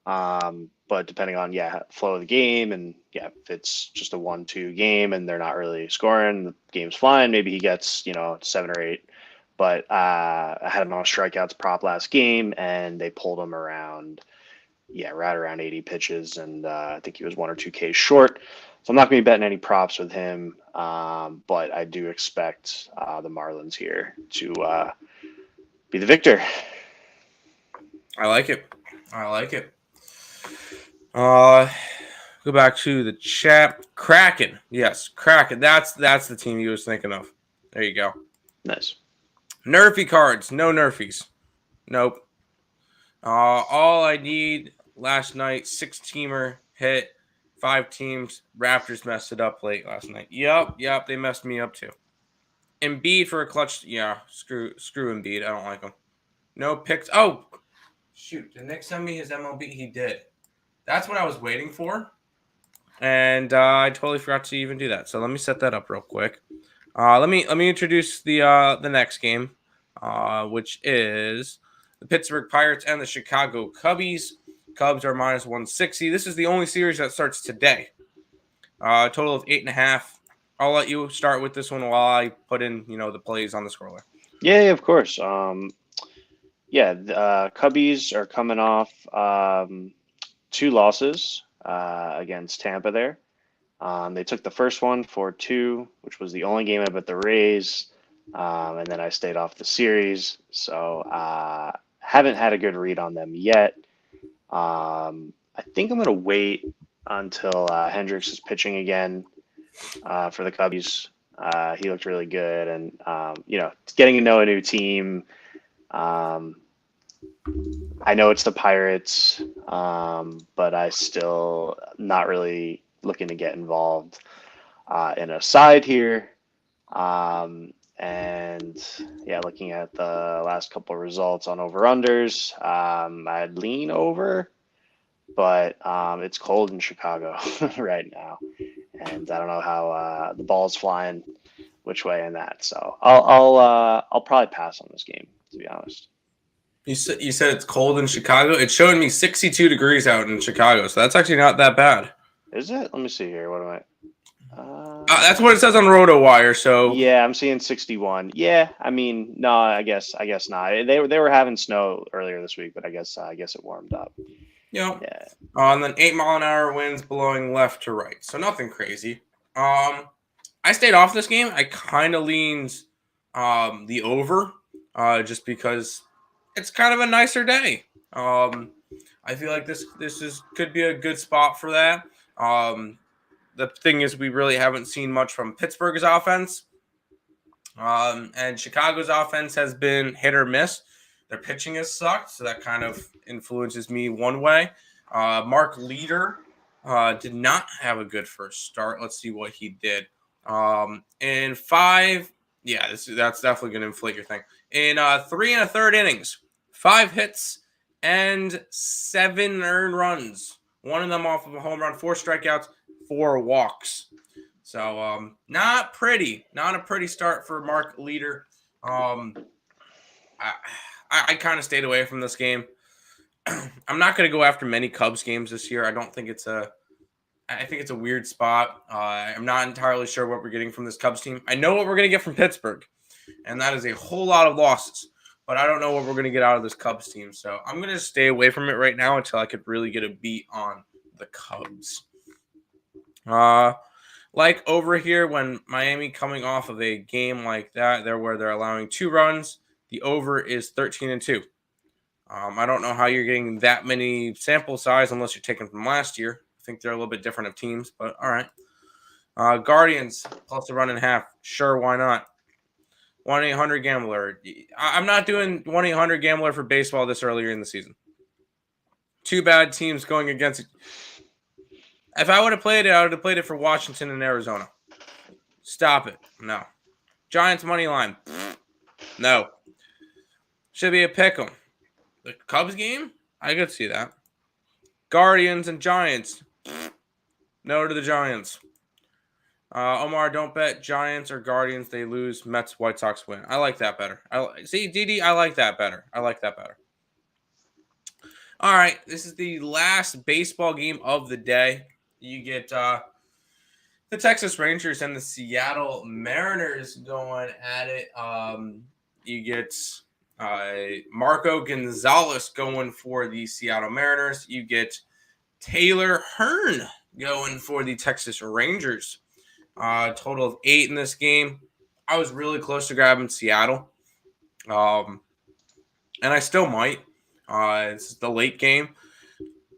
But depending on flow of the game, and if it's just a 1-2 game and they're not really scoring, the game's fine. Maybe he gets 7 or 8. But I had him on a strikeouts prop last game, and they pulled him around, right around 80 pitches, and I think he was 1 or 2 Ks short. So I'm not going to be betting any props with him, but I do expect the Marlins here to be the victor. I like it. Go back to the chat. Kraken. Yes, Kraken. That's the team he was thinking of. There you go. Nice. Nerfy cards. No Nerfies. Nope. All I need last night, 6-teamer hit, 5 teams. Raptors messed it up late last night. Yep, they messed me up too. Embiid for a clutch. Yeah, screw Embiid. I don't like him. No picks. Oh, shoot. Did Nick send me his MLB? He did. That's what I was waiting for. And I totally forgot to even do that. So let me set that up real quick. Let me introduce the next game, which is the Pittsburgh Pirates and the Chicago Cubbies. Cubs are minus 160. This is the only series that starts today. Total of 8.5. I'll let you start with this one while I put in the plays on the scroller. Yeah, of course. The Cubbies are coming off 2 losses against Tampa there. They took the first one 4-2, which was the only game I bet the Rays, and then I stayed off the series. So haven't had a good read on them yet. I think I'm going to wait until Hendricks is pitching again for the Cubbies. He looked really good, and getting to know a new team. I know it's the Pirates, but I still not really looking to get involved. in a side here. And yeah, looking at the last couple of results on over-unders, I'd lean over, but it's cold in Chicago right now. And I don't know how the ball's flying which way in that. So I'll probably pass on this game, to be honest. You said it's cold in Chicago. It's showing me 62 degrees out in Chicago, so that's actually not that bad. Is it? Let me see here. What am I? That's what it says on RotoWire. So Yeah, I'm seeing 61. Yeah, I mean, no, I guess not. They were having snow earlier this week, but I guess it warmed up. Yeah. Yeah. And then 8-mile-an-hour winds blowing left to right. So nothing crazy. I stayed off this game. I kind of leaned the over just because it's kind of a nicer day. I feel like this could be a good spot for that. The thing is, we really haven't seen much from Pittsburgh's offense. And Chicago's offense has been hit or miss. Their pitching has sucked, so that kind of influences me one way. Mark Leader did not have a good first start. Let's see what he did. In 5, yeah, that's definitely going to inflate your thing. In 3 1/3 innings, 5 hits and 7 earned runs. One of them off of a home run, 4 strikeouts, 4 walks. So not a pretty start for Mark Leader. I kind of stayed away from this game. I'm not going to go after many Cubs games this year. I think it's a weird spot. I'm not entirely sure what we're getting from this Cubs team. I know what we're going to get from Pittsburgh, and that is a whole lot of losses. But I don't know what we're going to get out of this Cubs team. So I'm going to stay away from it right now until I could really get a beat on the Cubs. Like over here, when Miami coming off of a game like that, where they're allowing 2 runs, the over is 13-2. I don't know how you're getting that many sample size unless you're taking from last year. I think they're a little bit different of teams, but all right. Guardians plus a run and a half. Sure, why not? 1-800-GAMBLER. I'm not doing 1-800-GAMBLER for baseball this earlier in the season. 2 bad teams going against it. If I would have played it, I would have played it for Washington and Arizona. Stop it. No. Giants money line. No. Should be a pick 'em. The Cubs game? I could see that. Guardians and Giants. No to the Giants. Omar, don't bet Giants or Guardians. They lose. Mets, White Sox win. I like that better. See, DD, I like that better. All right. This is the last baseball game of the day. You get the Texas Rangers and the Seattle Mariners going at it. You get Marco Gonzalez going for the Seattle Mariners. You get Taylor Hearn going for the Texas Rangers. Total of 8 in this game. I was really close to grabbing Seattle. And I still might. It's the late game.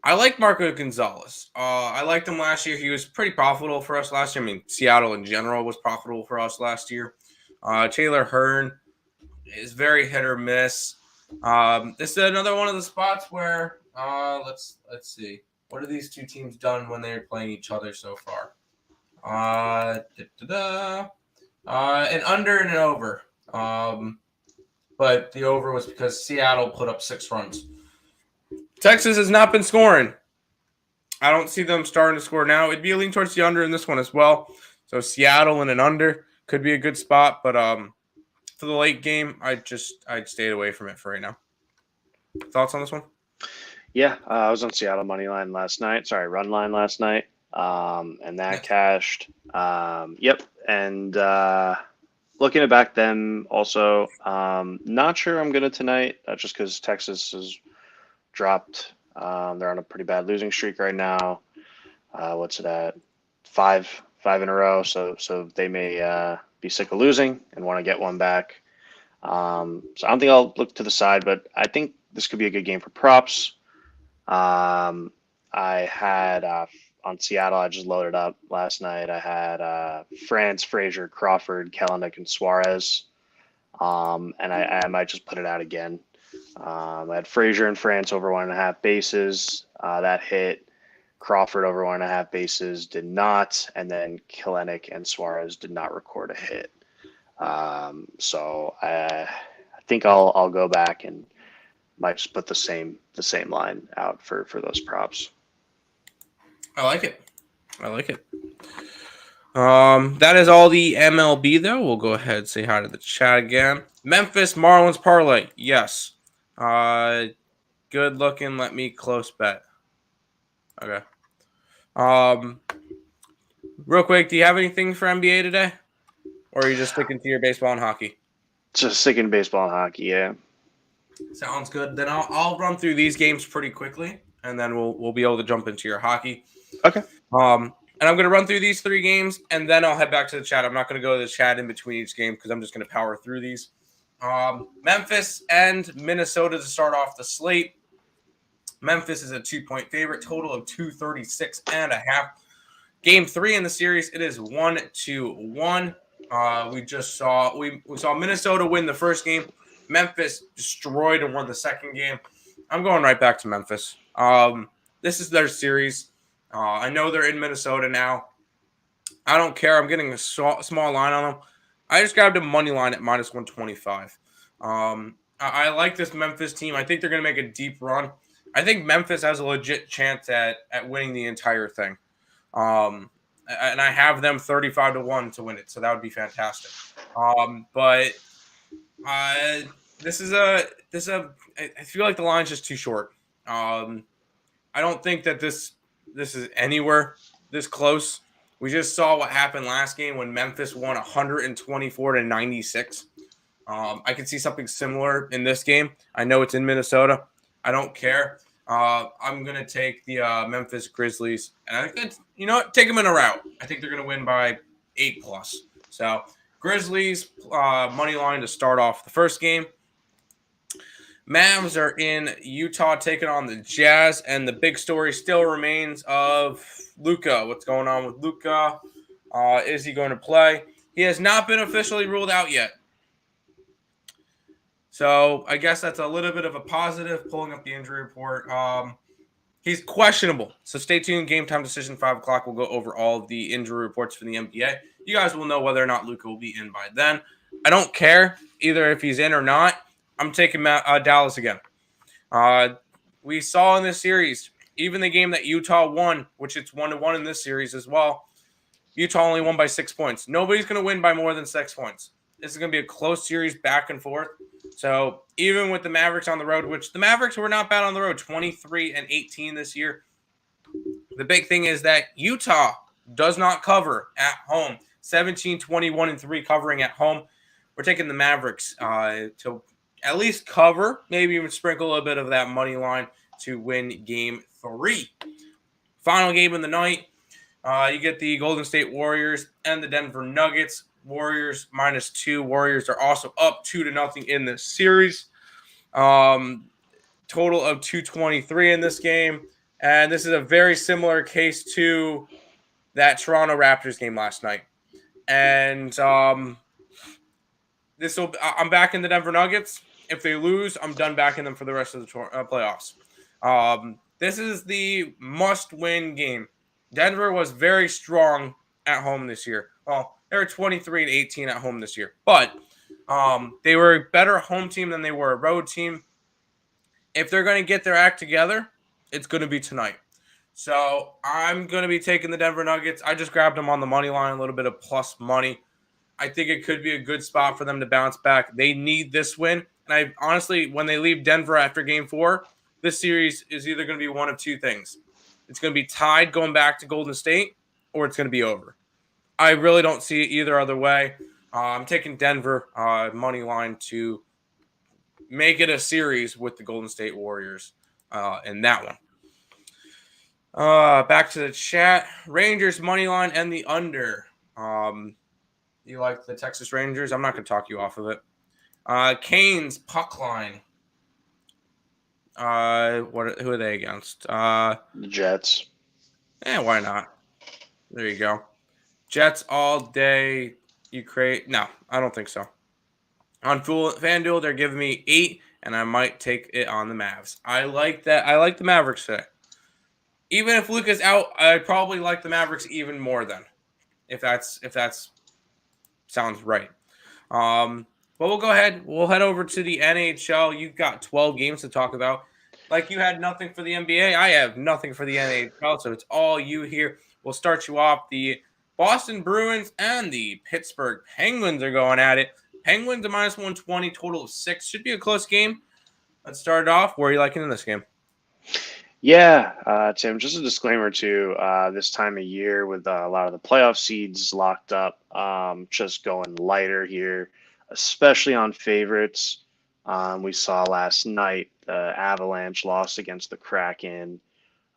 I like Marco Gonzalez. I liked him last year. He was pretty profitable for us last year. I mean, Seattle in general was profitable for us last year. Taylor Hearn is very hit or miss. This is another one of the spots where let's see. What have these 2 teams done when they're playing each other so far? An under and an over. But the over was because Seattle put up 6 runs. Texas has not been scoring. I don't see them starting to score now. It'd be a lean towards the under in this one as well. So Seattle and an under could be a good spot, but for the late game, I'd stayed away from it for right now. Thoughts on this one? Yeah, I was on Seattle money line last night. Sorry, run line last night. And that cashed. Yep. And looking to back them also. Not sure I'm gonna tonight, just because Texas has dropped. They're on a pretty bad losing streak right now. What's it at? 5 in a row. So they may be sick of losing and want to get one back. So I don't think I'll look to the side, but I think this could be a good game for props. I had on Seattle, I just loaded up last night. I had France, Frazier, Crawford, Kelenic, and Suarez. And I might just put it out again. I had Frazier and France over 1.5 bases. That hit. Crawford over 1.5 bases did not, and then Kelenic and Suarez did not record a hit. So I think I'll go back and might just put the same line out for those props. I like it. That is all the MLB though. We'll go ahead and say hi to the chat again. Memphis Marlins parlay. Yes. Good looking. Let me close bet. Okay. Real quick, do you have anything for NBA today? Or are you just sticking to your baseball and hockey? Just sticking to baseball and hockey, yeah. Sounds good. Then I'll run through these games pretty quickly, and then we'll be able to jump into your hockey. Okay. And I'm going to run through these 3 games, and then I'll head back to the chat. I'm not going to go to the chat in between each game because I'm just going to power through these. Memphis and Minnesota to start off the slate. Memphis is a 2-point favorite, total of 236.5. Game 3 in the series, it is 1-1. We saw Minnesota win the first game. Memphis destroyed and won the second game. I'm going right back to Memphis. This is their series. I know they're in Minnesota now. I don't care. I'm getting a small line on them. I just grabbed a money line at minus 125. I like this Memphis team. I think they're going to make a deep run. I think Memphis has a legit chance at winning the entire thing. And I have them 35-1 to win it, so that would be fantastic. But this is I feel like the line's just too short. I don't think that this is anywhere this close. We just saw what happened last game when Memphis won 124-96. I could see something similar in this game. I know it's in Minnesota. I don't care. I'm going to take the Memphis Grizzlies. And I think you know what? Take them in a rout. I think they're going to win by 8+. So Grizzlies money line to start off the first game. Mavs are in Utah taking on the Jazz, and the big story still remains of Luka. What's going on with Luka? Is he going to play? He has not been officially ruled out yet. So I guess that's a little bit of a positive, pulling up the injury report. He's questionable. So stay tuned. Game time decision, 5 o'clock. We'll go over all of the injury reports for the NBA. You guys will know whether or not Luka will be in by then. I don't care either if he's in or not. I'm taking Dallas again. We saw in this series, even the game that Utah won, which it's 1-1 in this series as well, Utah only won by 6 points. Nobody's going to win by more than 6 points. This is going to be a close series back and forth. So even with the Mavericks on the road, which the Mavericks were not bad on the road, 23-18 this year, the big thing is that Utah does not cover at home. 17-21-3 covering at home. We're taking the Mavericks to at least cover, maybe even sprinkle a little bit of that money line to win game 3. Final game of the night, you get the Golden State Warriors and the Denver Nuggets. Warriors -2. Warriors are also up 2-0 in this series. Total of 223 in this game. And this is a very similar case to that Toronto Raptors game last night. And I'm backing the Denver Nuggets. If they lose, I'm done backing them for the rest of the playoffs. This is the must-win game. Denver was very strong at home this year. Well, they were 23-18 at home this year. But they were a better home team than they were a road team. If they're going to get their act together, it's going to be tonight. So I'm going to be taking the Denver Nuggets. I just grabbed them on the money line, a little bit of plus money. I think it could be a good spot for them to bounce back. They need this win. And honestly, when they leave Denver after game 4, this series is either going to be one of two things. It's going to be tied going back to Golden State, or it's going to be over. I really don't see it either other way. I'm taking Denver money line to make it a series with the Golden State Warriors in that one. Back to the chat. Rangers money line and the under. You like the Texas Rangers? I'm not going to talk you off of it. Canes puck line. Who are they against? The Jets. Why not? There you go. Jets all day. No, I don't think so. On FanDuel, they're giving me 8, and I might take it on the Mavs. I like that. I like the Mavericks today. Even if Luka's out, I probably like the Mavericks even more then. If that's sounds right. But we'll go ahead. We'll head over to the NHL. You've got 12 games to talk about. Like you had nothing for the NBA, I have nothing for the NHL, so it's all you here. We'll start you off. The Boston Bruins and the Pittsburgh Penguins are going at it. Penguins a minus 120, total of 6. Should be a close game. Let's start it off. Where are you liking in this game? Yeah, Tim, just a disclaimer too. This time of year with a lot of the playoff seeds locked up, just going lighter here, especially on favorites. We saw last night the Avalanche lost against the Kraken,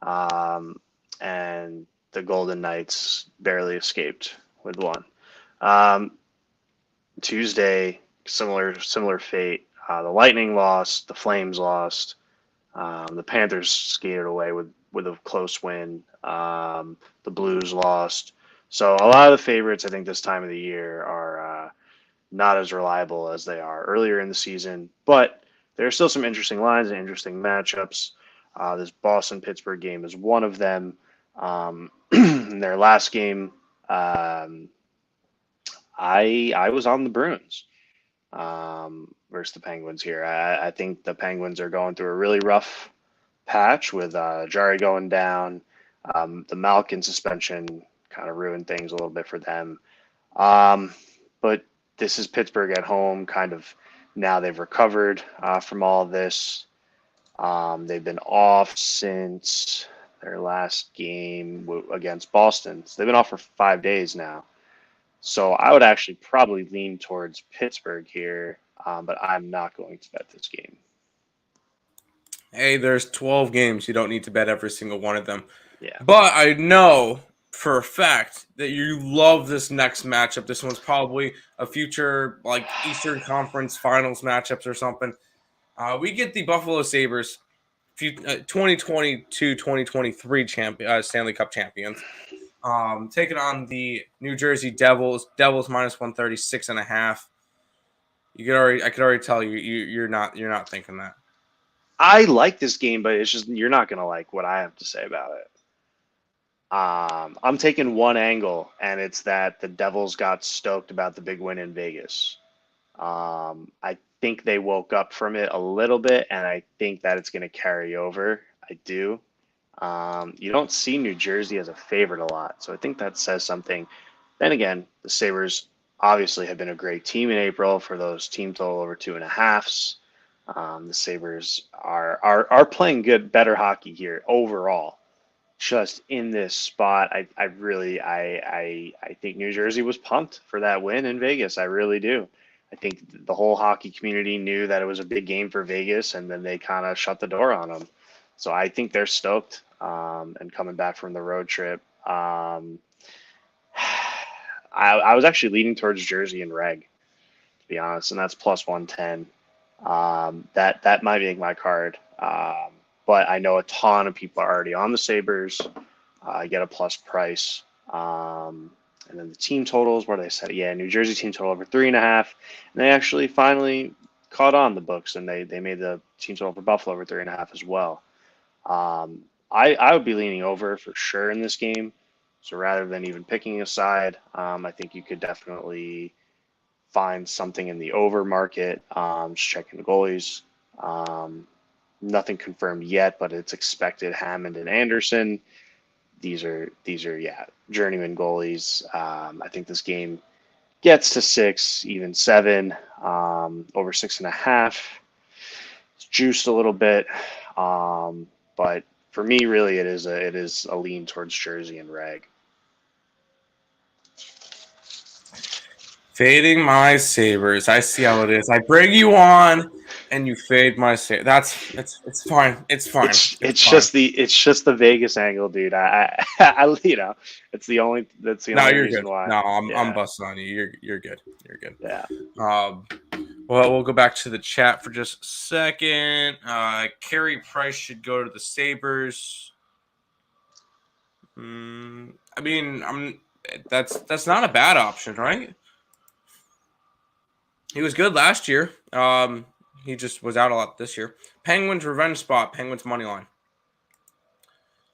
um, and the Golden Knights barely escaped with one. Um, Tuesday, similar fate. The Lightning lost, the Flames lost. The Panthers skated away with a close win. The Blues lost. So a lot of the favorites, I think, this time of the year are not as reliable as they are earlier in the season. But there are still some interesting lines and interesting matchups. This Boston Pittsburgh game is one of them. In their last game, I was on the Bruins versus the Penguins here. I think the Penguins are going through a really rough patch with Jari going down. The Malkin suspension kind of ruined things a little bit for them. But this is Pittsburgh at home, kind of now they've recovered from all of this. They've been off since their last game against Boston. So they've been off for 5 days now. So I would actually probably lean towards Pittsburgh here, but I'm not going to bet this game. Hey, there's 12 games. You don't need to bet every single one of them. Yeah. But I know for a fact that you love this next matchup. This one's probably a future like Eastern Conference Finals matchups or something. We get the Buffalo Sabres, 2022-2023 Stanley Cup champions, taking on the New Jersey Devils. Devils minus 136.5. I could already tell you're not thinking that. I like this game, but it's just you're not gonna like what I have to say about it. I'm taking one angle, and it's that the Devils got stoked about the big win in Vegas. I think they woke up from it a little bit, and I think that it's going to carry over. I do. You don't see New Jersey as a favorite a lot, so I think that says something. Then again, the Sabres obviously have been a great team in April for those team total over 2.5s. The Sabres are playing good, better hockey here overall. Just in this spot, I think New Jersey was pumped for that win in Vegas. I really do. I think the whole hockey community knew that it was a big game for Vegas, and then they kind of shut the door on them. So I think they're stoked and coming back from the road trip. I was actually leaning towards Jersey and Reg, to be honest, and that's plus 110. That might make my card. But I know a ton of people are already on the Sabres. I get a plus price. And then the team totals, where they said, yeah, New Jersey team total over 3.5. And they actually finally caught on the books, and they made the team total for Buffalo over 3.5 as well. I would be leaning over for sure in this game. So rather than even picking a side, I think you could definitely find something in the over market. Just checking the goalies. Nothing confirmed yet, but it's expected Hammond and Anderson. These are journeyman goalies. I think this game gets to 6, even 7, over 6.5. It's juiced a little bit, but for me, really, it is a lean towards Jersey and Reg. Fading my Sabres. I see how it is. I bring you on, and you fade my Sabres. It's fine. It's fine. It's just the Vegas angle, dude. I it's the only reason good. why. No, I'm busting on you. You're good. You're good. Yeah. Well, we'll go back to the chat for just a second. Carey Price should go to the Sabres. I mean, that's not a bad option, right? He was good last year. He just was out a lot this year. Penguins revenge spot. Penguins money line.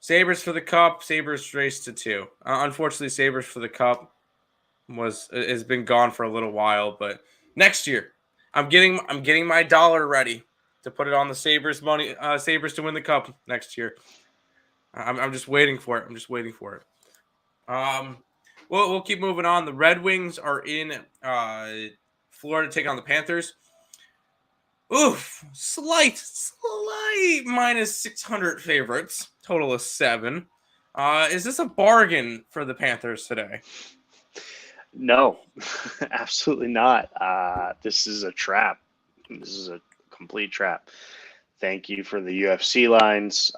Sabres for the Cup. Sabres race to 2. Unfortunately, Sabres for the Cup has been gone for a little while, but next year, I'm getting my dollar ready to put it on the Sabres money. Sabres to win the Cup next year. I'm just waiting for it. I'm just waiting for it. We'll keep moving on. The Red Wings are in Florida taking on the Panthers. Oof, slight minus 600 favorites. Total of 7. Is this a bargain for the Panthers today? No, absolutely not. This is a trap. This is a complete trap. Thank you for the UFC lines.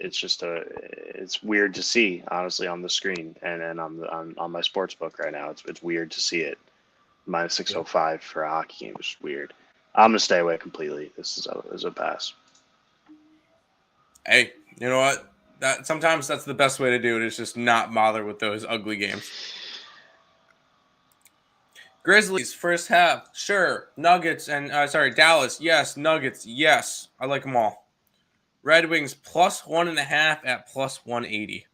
It's weird to see, honestly, on the screen and on my sports book right now. It's weird to see it. Minus 605 for a hockey game is weird. I'm gonna stay away completely. This is a pass. Hey, you know what? Sometimes that's the best way to do it, is just not bother with those ugly games. Grizzlies first half, sure. Nuggets and Dallas, yes. Nuggets, yes. I like them all. Red Wings plus 1.5 at plus 180.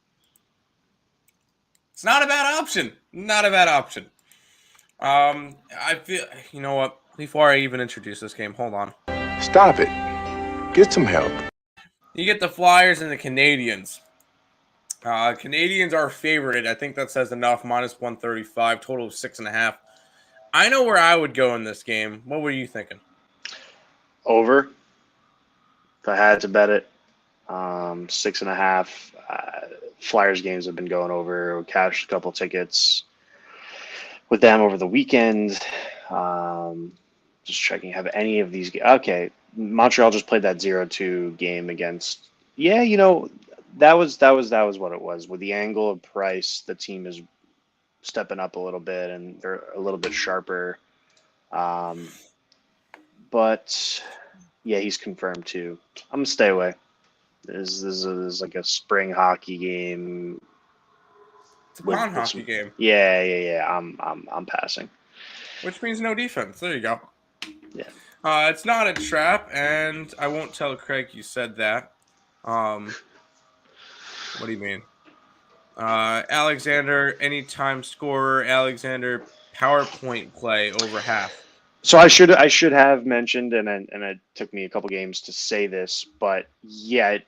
It's not a bad option. Not a bad option. I feel, you know what? Before I even introduce this game, hold on. Stop it. Get some help. You get the Flyers and the Canadians. Canadians are favored. I think that says enough. Minus 135. Total of 6.5. I know where I would go in this game. What were you thinking? Over. If I had to bet it, 6.5. Flyers games have been going over. We cashed a couple tickets with them over the weekend. Just checking. Have any of these? Okay, Montreal just played that 0-2 game against. Yeah, that was what it was. With the angle of Price, the team is stepping up a little bit and they're a little bit sharper. But yeah, he's confirmed too. I'm gonna stay away. This is like a spring hockey game. It's a pond hockey game. Yeah. I'm passing. Which means no defense. There you go. Yeah. It's not a trap, and I won't tell Craig you said that. What do you mean? Alexander, anytime scorer. Alexander, PowerPoint play over half. So I should have mentioned, and it took me a couple games to say this, but yeah,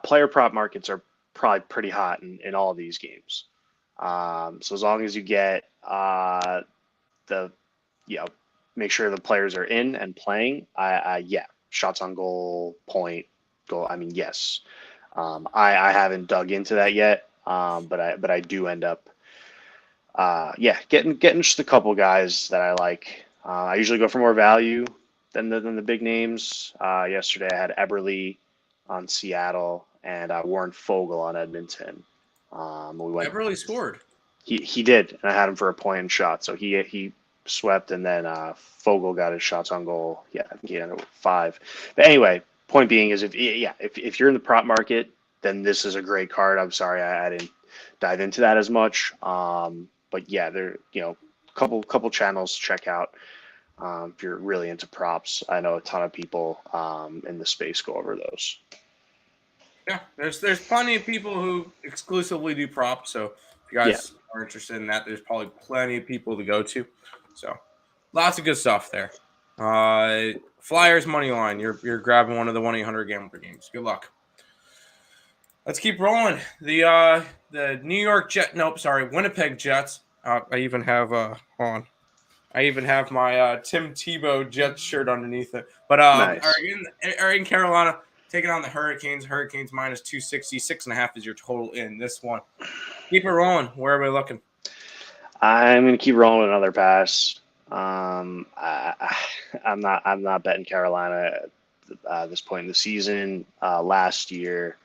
player prop markets are probably pretty hot in all these games. So as long as you get make sure the players are in and playing. Shots on goal, point, goal. I mean, yes. I haven't dug into that yet, but I do end up, getting just a couple guys that I like. I usually go for more value than the big names. Yesterday I had Eberle on Seattle and Warren Fogle on Edmonton. Eberle scored. He did, and I had him for a point and shot. So he swept, and then Fogle got his shots on goal. Yeah, I think he ended up with 5. But anyway, point being is if you're in the prop market, then this is a great card. I'm sorry I didn't dive into that as much. But yeah, there couple channels to check out if you're really into props. I know a ton of people in the space go over those. Yeah, there's plenty of people who exclusively do props. So if you guys are interested in that, there's probably plenty of people to go to. So lots of good stuff there. Flyers money line. You're grabbing one of the 1-800-GAMBLER games. Good luck. Let's keep rolling. The Winnipeg Jets. I even have I even have my Tim Tebow Jets shirt underneath it. But Nice. are in Carolina taking on the Hurricanes. Hurricanes minus 260. 6.5 is your total in this one. Keep it rolling. Where are we looking? I'm gonna keep rolling another pass. I'm not betting Carolina at this point in the season. Last year,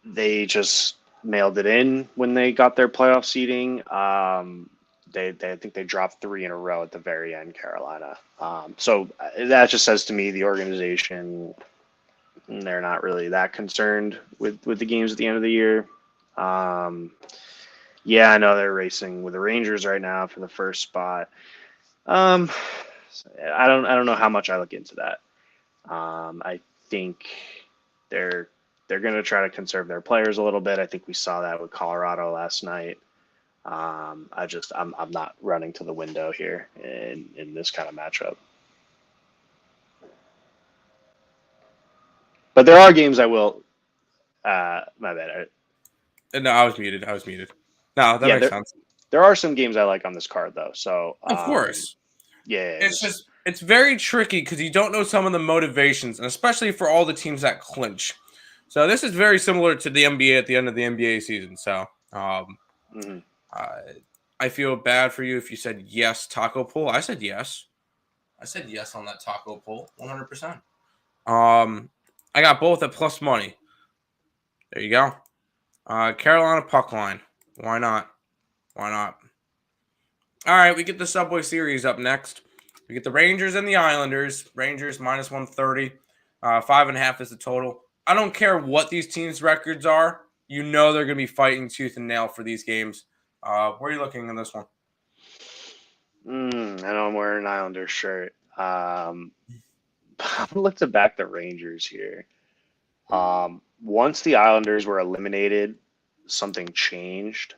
they just mailed it in when they got their playoff seeding. I think they dropped 3 in a row at the very end, Carolina. So that just says to me the organization, they're not really that concerned with the games at the end of the year. Yeah, I know they're racing with the Rangers right now for the first spot. I don't know how much I look into that. I think they're they're going to try to conserve their players a little bit. I think we saw that with Colorado last night. I'm not running to the window here in this kind of matchup. But there are games I will. My bad. No, I was muted. No, that makes sense. There are some games I like on this card though. So Of course. Yeah. It's very tricky because you don't know some of the motivations, and especially for all the teams that clinch. So this is very similar to the NBA at the end of the NBA season. So I feel bad for you if you said yes, taco pull. I said yes. I said yes on that taco pull, 100%. I got both at plus money. There you go. Carolina puck line. Why not? Why not? All right, we get the Subway Series up next. We get the Rangers and the Islanders. Rangers minus 130. 5.5 is the total. I don't care what these teams' records are. You know they're going to be fighting tooth and nail for these games. Where are you looking in this one? I know I'm wearing an Islanders shirt. I'm going to look to back the Rangers here. Once the Islanders were eliminated, something changed.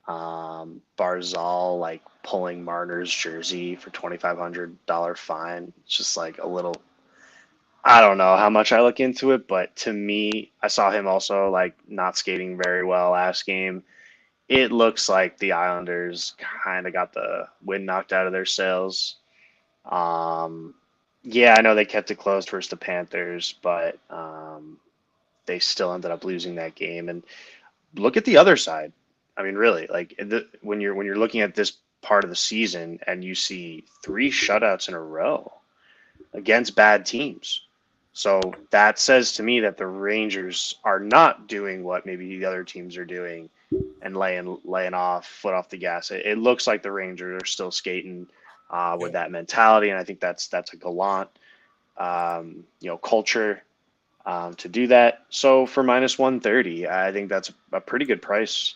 Barzal like pulling Marner's jersey for $2,500 fine. It's just like a little. I don't know how much I look into it, but to me, I saw him also like not skating very well last game. It looks like the Islanders kind of got the wind knocked out of their sails. Yeah, I know they kept it close versus the Panthers, but they still ended up losing that game. And look at the other side. I mean, really, like when you're looking at this part of the season and you see 3 shutouts in a row against bad teams. So that says to me that the Rangers are not doing what maybe the other teams are doing and laying off, foot off the gas. It looks like the Rangers are still skating with that mentality, and I think that's a gallant, culture to do that. So for minus 130, I think that's a pretty good price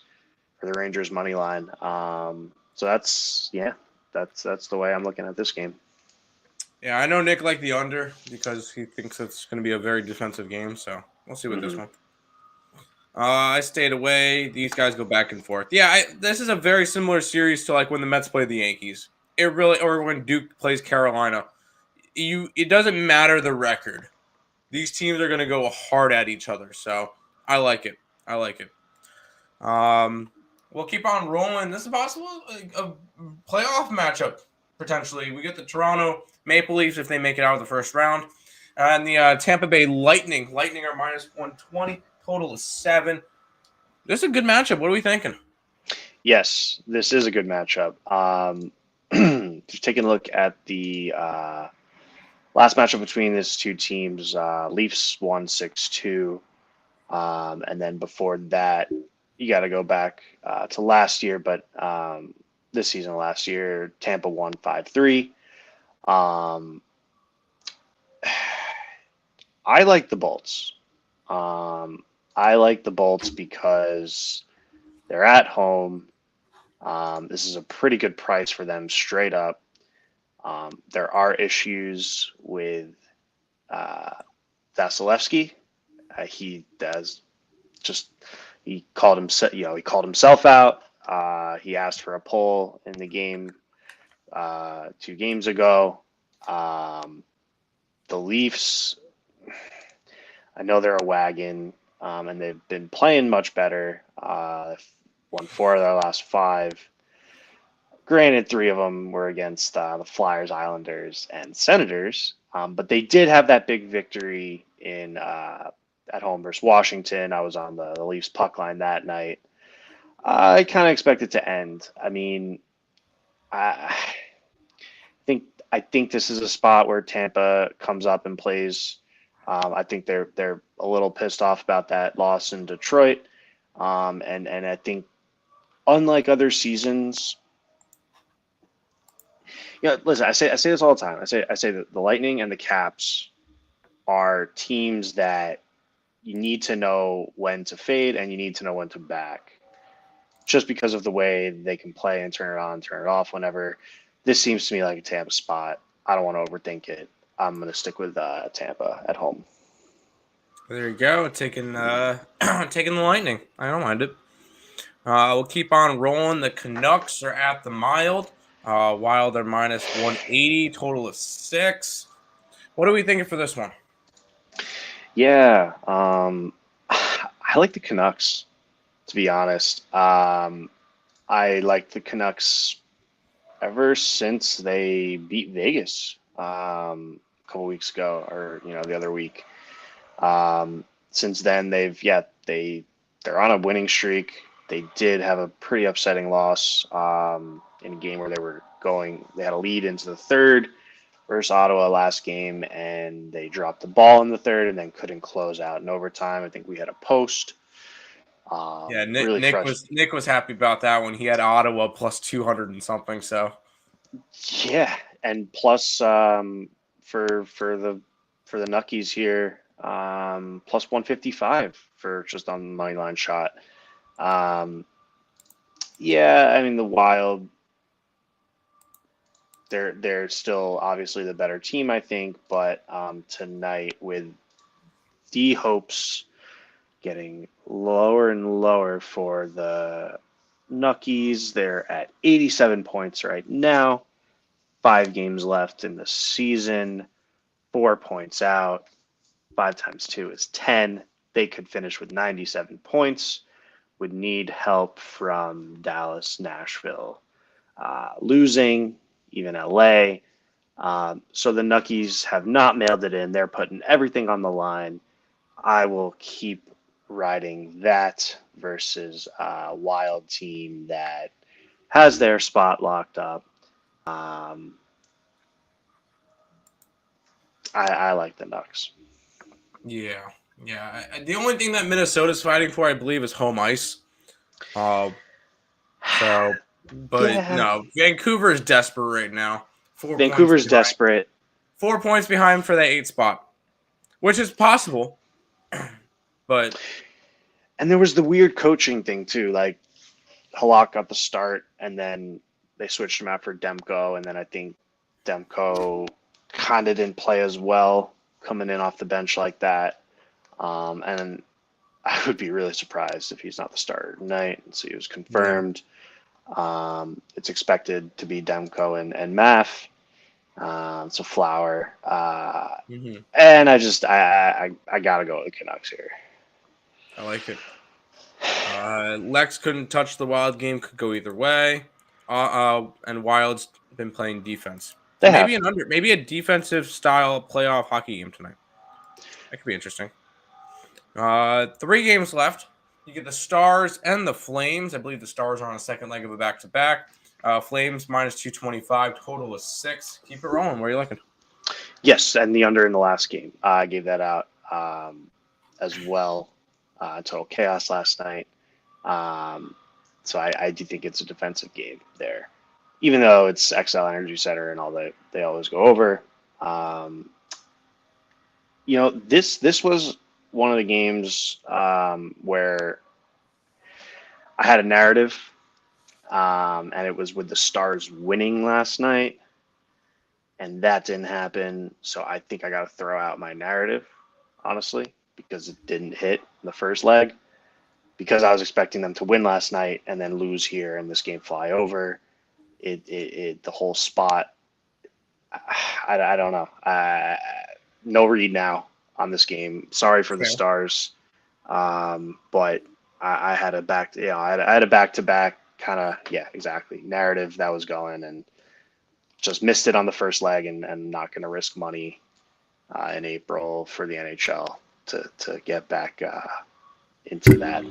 for the Rangers money line. So that's the way I'm looking at this game. Yeah, I know Nick liked the under because he thinks it's going to be a very defensive game. So we'll see with this one. I stayed away. These guys go back and forth. Yeah, this is a very similar series to like when the Mets play the Yankees. Or when Duke plays Carolina. It doesn't matter the record. These teams are going to go hard at each other. So I like it. We'll keep on rolling. This is possible a playoff matchup potentially. We get the Toronto Maple Leafs if they make it out of the first round, and the Tampa Bay Lightning. Lightning are minus 120. Total is 7. This is a good matchup. What are we thinking? Yes, this is a good matchup. Just taking a look at the last matchup between these two teams, Leafs won 6-2, and then before that, you got to go back to last year, but this season last year, Tampa won 5-3. I like the Bolts. I like the Bolts because they're at home. This is a pretty good price for them straight up. There are issues with Vasilevsky. He called himself out. He asked for a pull in the game 2 games ago. The Leafs, I know they're a wagon, and they've been playing much better. Won 4 of their last 5. Granted, 3 of them were against the Flyers, Islanders, and Senators, but they did have that big victory at home versus Washington. I was on the Leafs puck line that night. I kind of expect it to end. I mean, I think this is a spot where Tampa comes up and plays. I think they're a little pissed off about that loss in Detroit, and I think unlike other seasons, listen, I say this all the time. I say that the Lightning and the Caps are teams that you need to know when to fade and you need to know when to back, just because of the way they can play and turn it on, turn it off whenever. This seems to me like a Tampa spot. I don't want to overthink it. I'm going to stick with Tampa at home. There you go. Taking taking the Lightning. I don't mind it. We'll keep on rolling. The Canucks are at the Wild. Wild are minus 180. Total of 6. What are we thinking for this one? Yeah, I like the Canucks, to be honest. I like the Canucks ever since they beat Vegas a couple weeks ago, or the other week. Since then, they're on a winning streak. They did have a pretty upsetting loss in a game where they had a lead into the third versus Ottawa last game, and they dropped the ball in the third and then couldn't close out in overtime. I think we had a post. Yeah, Really Nick was happy about that one. He had Ottawa plus 200 and something. So yeah, and plus for the Nuckies here, plus 155 for just on the money line shot. Yeah, I mean the Wild, they're still obviously the better team, I think, but tonight with the hopes getting lower and lower for the Nuckies, they're at 87 points right now. 5 games left in the season, 4 points out. 5 times 2 is 10. They could finish with 97 points. Would need help from Dallas, Nashville, losing, even LA. So the Nuckies have not mailed it in. They're putting everything on the line. I will keep riding that versus a Wild team that has their spot locked up. I like the Nucks. yeah. The only thing that Minnesota's fighting for, I believe, is home ice. But Yeah. no, Vancouver is desperate right now. 4 points Vancouver's behind. desperate. 4 points behind for that 8 spot, which is possible. But And there was the weird coaching thing too. Like Halak got the start, and then they switched him out for Demko, and then I think Demko kind of didn't play as well coming in off the bench like that. And I would be really surprised if he's not the starter tonight. So he was confirmed. Yeah. It's expected to be Demko and Math. So Flower. And I gotta go with the Canucks here. I like it. Lex couldn't touch the Wild game. Could go either way. And Wild's been playing defense. So maybe a defensive style playoff hockey game tonight. That could be interesting. 3 games left. You get the Stars and the Flames. I believe the Stars are on a second leg of a back-to-back. Flames minus 225. Total is 6. Keep it rolling. Where are you looking? Yes, and the under in the last game. I gave that out as well. Total chaos last night. So I do think it's a defensive game there, even though it's XL Energy Center and all that they always go over. This was one of the games where I had a narrative, and it was with the Stars winning last night, and that didn't happen. So I think I got to throw out my narrative, honestly, because it didn't hit in the first leg. Because I was expecting them to win last night and then lose here and this game fly over. The whole spot. I don't know. No read now on this game. Sorry for the Stars, but I had a I had a back-to-back kind of exactly narrative that was going, and just missed it on the first leg, and not going to risk money in April for the NHL to get back into that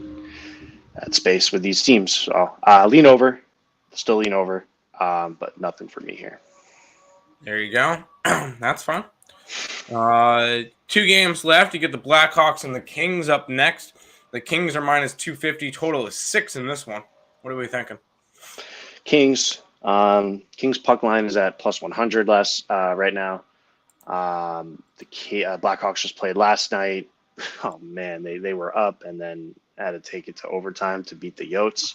space with these teams. So still lean over, but nothing for me here. There you go. That's fun. 2 games left. You get the Blackhawks and the Kings up next. The Kings are minus 250. Total is 6 in this one. What are we thinking? Kings. Kings puck line is at plus 100 right now. The Blackhawks just played last night. Oh man, they were up and then had to take it to overtime to beat the Yotes.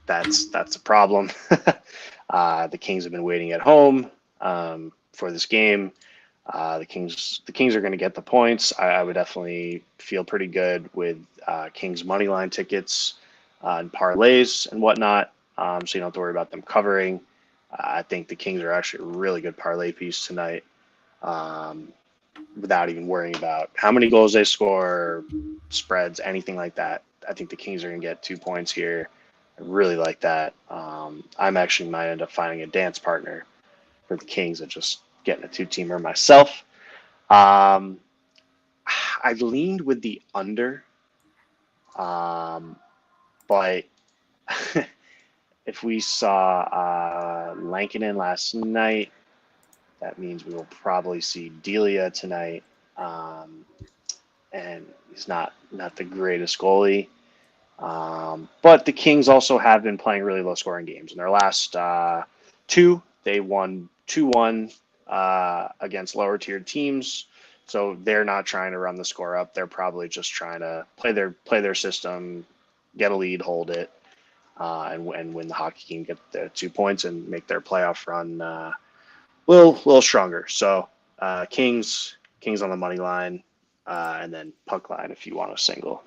That's a problem. The Kings have been waiting at home for this game. The Kings are going to get the points. I would definitely feel pretty good with Kings money line tickets and parlays and whatnot. So you don't have to worry about them covering. I think the Kings are actually a really good parlay piece tonight, without even worrying about how many goals they score, spreads, anything like that. I think the Kings are going to get 2 points here. I really like that. I'm actually might end up finding a dance partner for the Kings and just getting a 2-teamer myself. I leaned with the under, but if we saw Lankinen last night, that means we will probably see Delia tonight, and he's not the greatest goalie. But the Kings also have been playing really low scoring games. In their last 2, they won 2-1 against lower tiered teams. So they're not trying to run the score up. They're probably just trying to play their system, get a lead, hold it, and win the hockey game, get the 2 points, and make their playoff run a little stronger. So Kings on the money line, and then puck line if you want a single.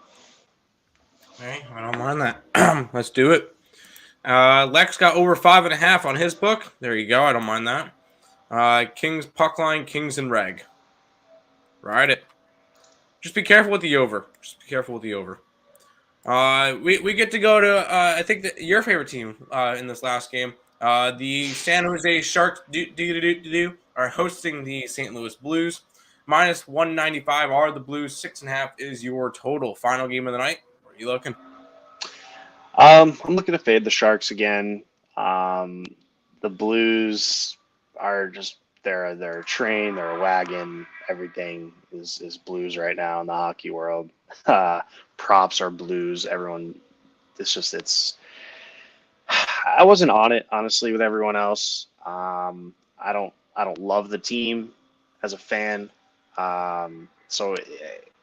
Hey, I don't mind that. Let's do it. Lex got over 5.5 on his book. There you go. I don't mind that. Kings puck line, Kings and reg. Ride it. Just be careful with the over. We get to go to I think your favorite team in this last game. The San Jose Sharks are hosting the St. Louis Blues. Minus 195 are the Blues. 6.5 is your total. Final game of the night. Where are you looking? I'm looking to fade the Sharks again. The Blues are just they're a train, they're a wagon. Everything is Blues right now in the hockey world. Props are Blues. Everyone, I wasn't on it honestly with everyone else. I don't love the team as a fan. So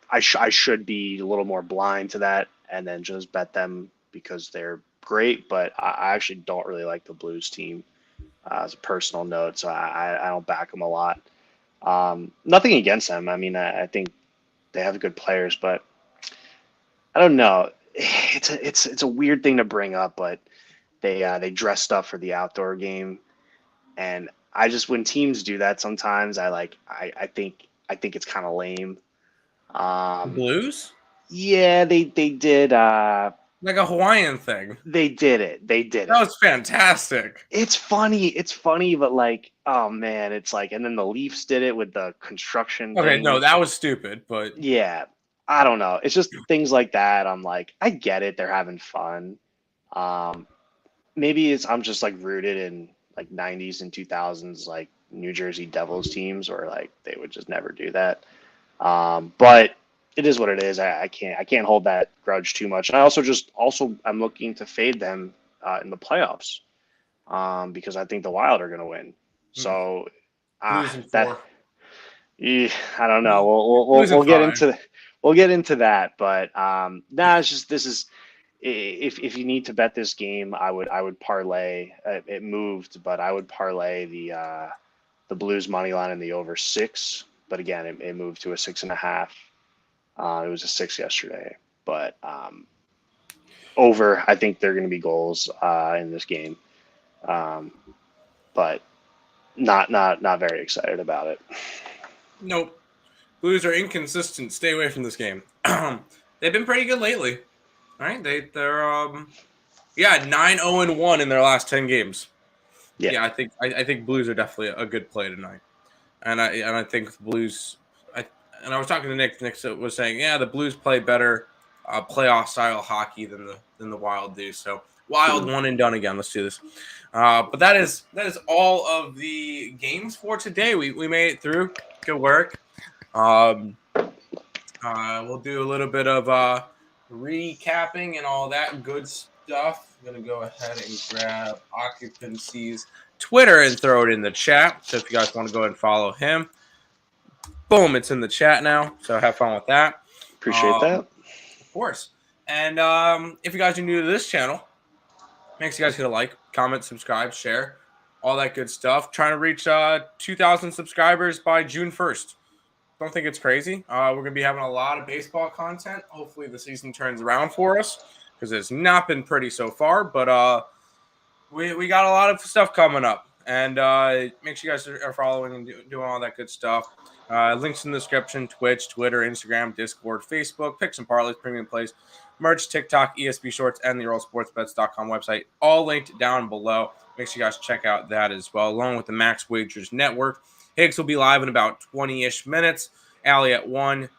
I should be a little more blind to that and then just bet them because they're great. But I actually don't really like the Blues team as a personal note, so I don't back them a lot. Nothing against them. I mean, I think they have good players, but I don't know. It's a weird thing to bring up, but they dressed up for the outdoor game, and I just when teams do that sometimes I think it's kind of lame. Blues? Yeah, they did. Like a Hawaiian thing. They did it. That was fantastic. It's funny, but like, oh man, it's like, and then the Leafs did it with the construction Okay, thing. no, that was stupid, but Yeah, I don't know. It's just things like that. I'm like, I get it. They're having fun. Maybe I'm just like rooted in like 90s and 2000s like New Jersey Devils teams, or like they would just never do that. But it is what it is. I can't hold that grudge too much. And I also I'm looking to fade them in the playoffs because I think the Wild are going to win. So Blues in that 4. I don't know. We'll get into that. But it's just this is if you need to bet this game, I would parlay. It moved, but I would parlay the Blues money line in the over 6. But again, it moved to a 6.5. It was a 6 yesterday, but over. I think there are going to be goals in this game, but not very excited about it. Nope. Blues are inconsistent. Stay away from this game. They've been pretty good lately. All right, they're 9-0-1 in their last 10 games. Yeah, I think Blues are definitely a good play tonight, and I think the Blues. I was talking to Nick. Nick was saying, yeah, the Blues play better playoff style hockey than the Wild do. So Wild one and done again. Let's do this. But that is all of the games for today. We made it through. Good work. We'll do a little bit of recapping and all that good stuff. I'm gonna go ahead and grab Occupancy's Twitter and throw it in the chat. So if you guys want to go ahead and follow him. Boom, it's in the chat now, so have fun with that. Appreciate that. Of course. And if you guys are new to this channel, make sure you guys hit a like, comment, subscribe, share. all that good stuff. Trying to reach 2,000 subscribers by June 1st. Don't think it's crazy. We're going to be having a lot of baseball content. Hopefully the season turns around for us because it's not been pretty so far. But we got a lot of stuff coming up. And make sure you guys are following and doing all that good stuff. Links in the description: Twitch, Twitter, Instagram, Discord, Facebook, Picks and Parleys, Premium Plays, merch, TikTok, ESB Shorts, and the EarleSportsBets.com website. All linked down below. Make sure you guys check out that as well, along with the Max Wagers Network. Higgs will be live in about 20-ish minutes. Allie at 1.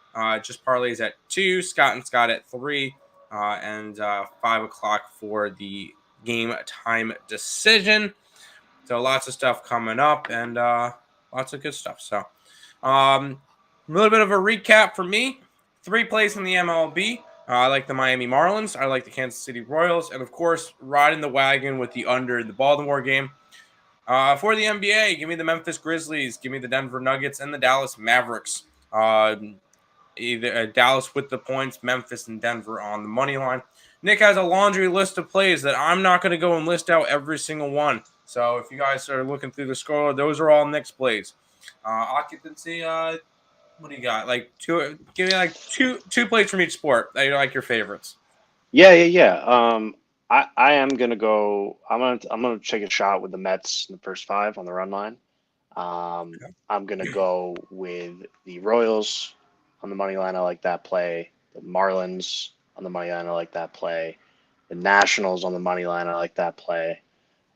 Just Parleys at 2. Scott and Scott at 3. And 5 o'clock for the game time decision. So lots of stuff coming up and lots of good stuff. So a little bit of a recap for me. 3 plays in the MLB. I like the Miami Marlins. I like the Kansas City Royals. And, of course, riding the wagon with the under in the Baltimore game. For the NBA, give me the Memphis Grizzlies. Give me the Denver Nuggets and the Dallas Mavericks. Either Dallas with the points, Memphis and Denver on the money line. Nick has a laundry list of plays that I'm not going to go and list out every single one. So if you guys are looking through the score, those are all Nick's plays. Occupancy, what do you got? Like two? Give me like two plays from each sport that you like your favorites. Yeah. I am gonna go. I'm gonna take a shot with the Mets in the first 5 on the run line. Okay. I'm gonna go with the Royals on the money line. I like that play. The Marlins on the money line. I like that play. The Nationals on the money line. I like that play.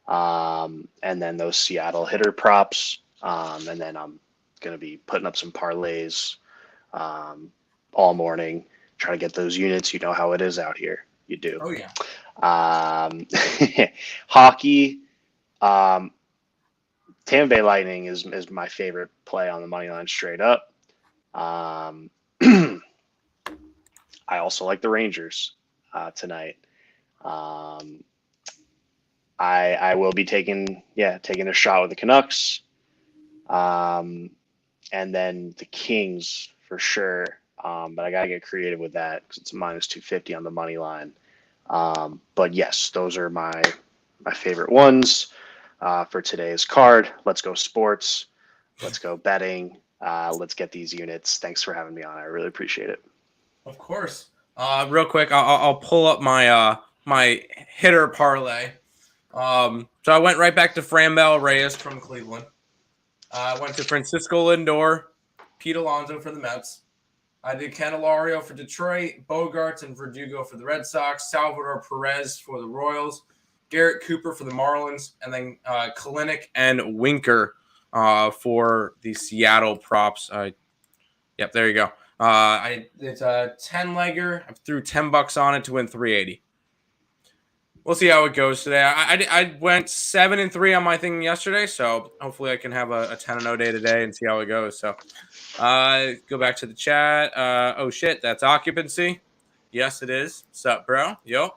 And then those Seattle hitter props. And then I'm gonna be putting up some parlays all morning, trying to get those units. You know how it is out here. You do. Oh yeah. Hockey. Tampa Bay Lightning is my favorite play on the money line straight up. I also like the Rangers tonight. I will be taking a shot with the Canucks. And then the Kings for sure. But I gotta get creative with that because it's minus 250 on the money line. But yes, those are my favorite ones for today's card. Let's go sports. Let's go betting. Let's get these units. Thanks for having me on. I really appreciate it. Of course. Real quick, I'll pull up my my hitter parlay. So I went right back to Framber Reyes from Cleveland. I went to Francisco Lindor, Pete Alonso for the Mets. I did Candelario for Detroit, Bogarts and Verdugo for the Red Sox, Salvador Perez for the Royals, Garrett Cooper for the Marlins, and then Kalinick and Winker for the Seattle props. Yep, there you go. It's a 10-legger. I threw $10 on it to win $380. We'll see how it goes today. I went 7-3 on my thing yesterday, so hopefully I can have a 10-0 day today and see how it goes. So go back to the chat. Oh shit, that's occupancy. Yes, it is. Sup, bro? Yo.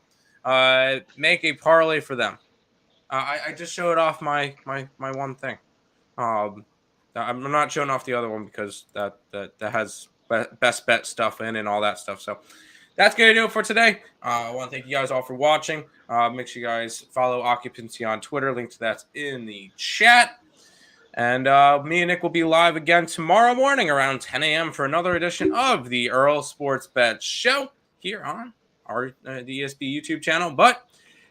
Make a parlay for them. I just showed off my one thing. I'm not showing off the other one because that has best bet stuff in and all that stuff. So that's going to do it for today. I want to thank you guys all for watching. Make sure you guys follow Occupancy on Twitter. Link to that's in the chat. And me and Nick will be live again tomorrow morning around 10 a.m. for another edition of the Earle Sports Bet Show here on our the ESB YouTube channel. But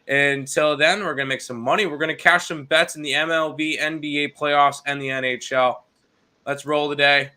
until then, we're going to make some money. We're going to cash some bets in the MLB, NBA playoffs, and the NHL. Let's roll today.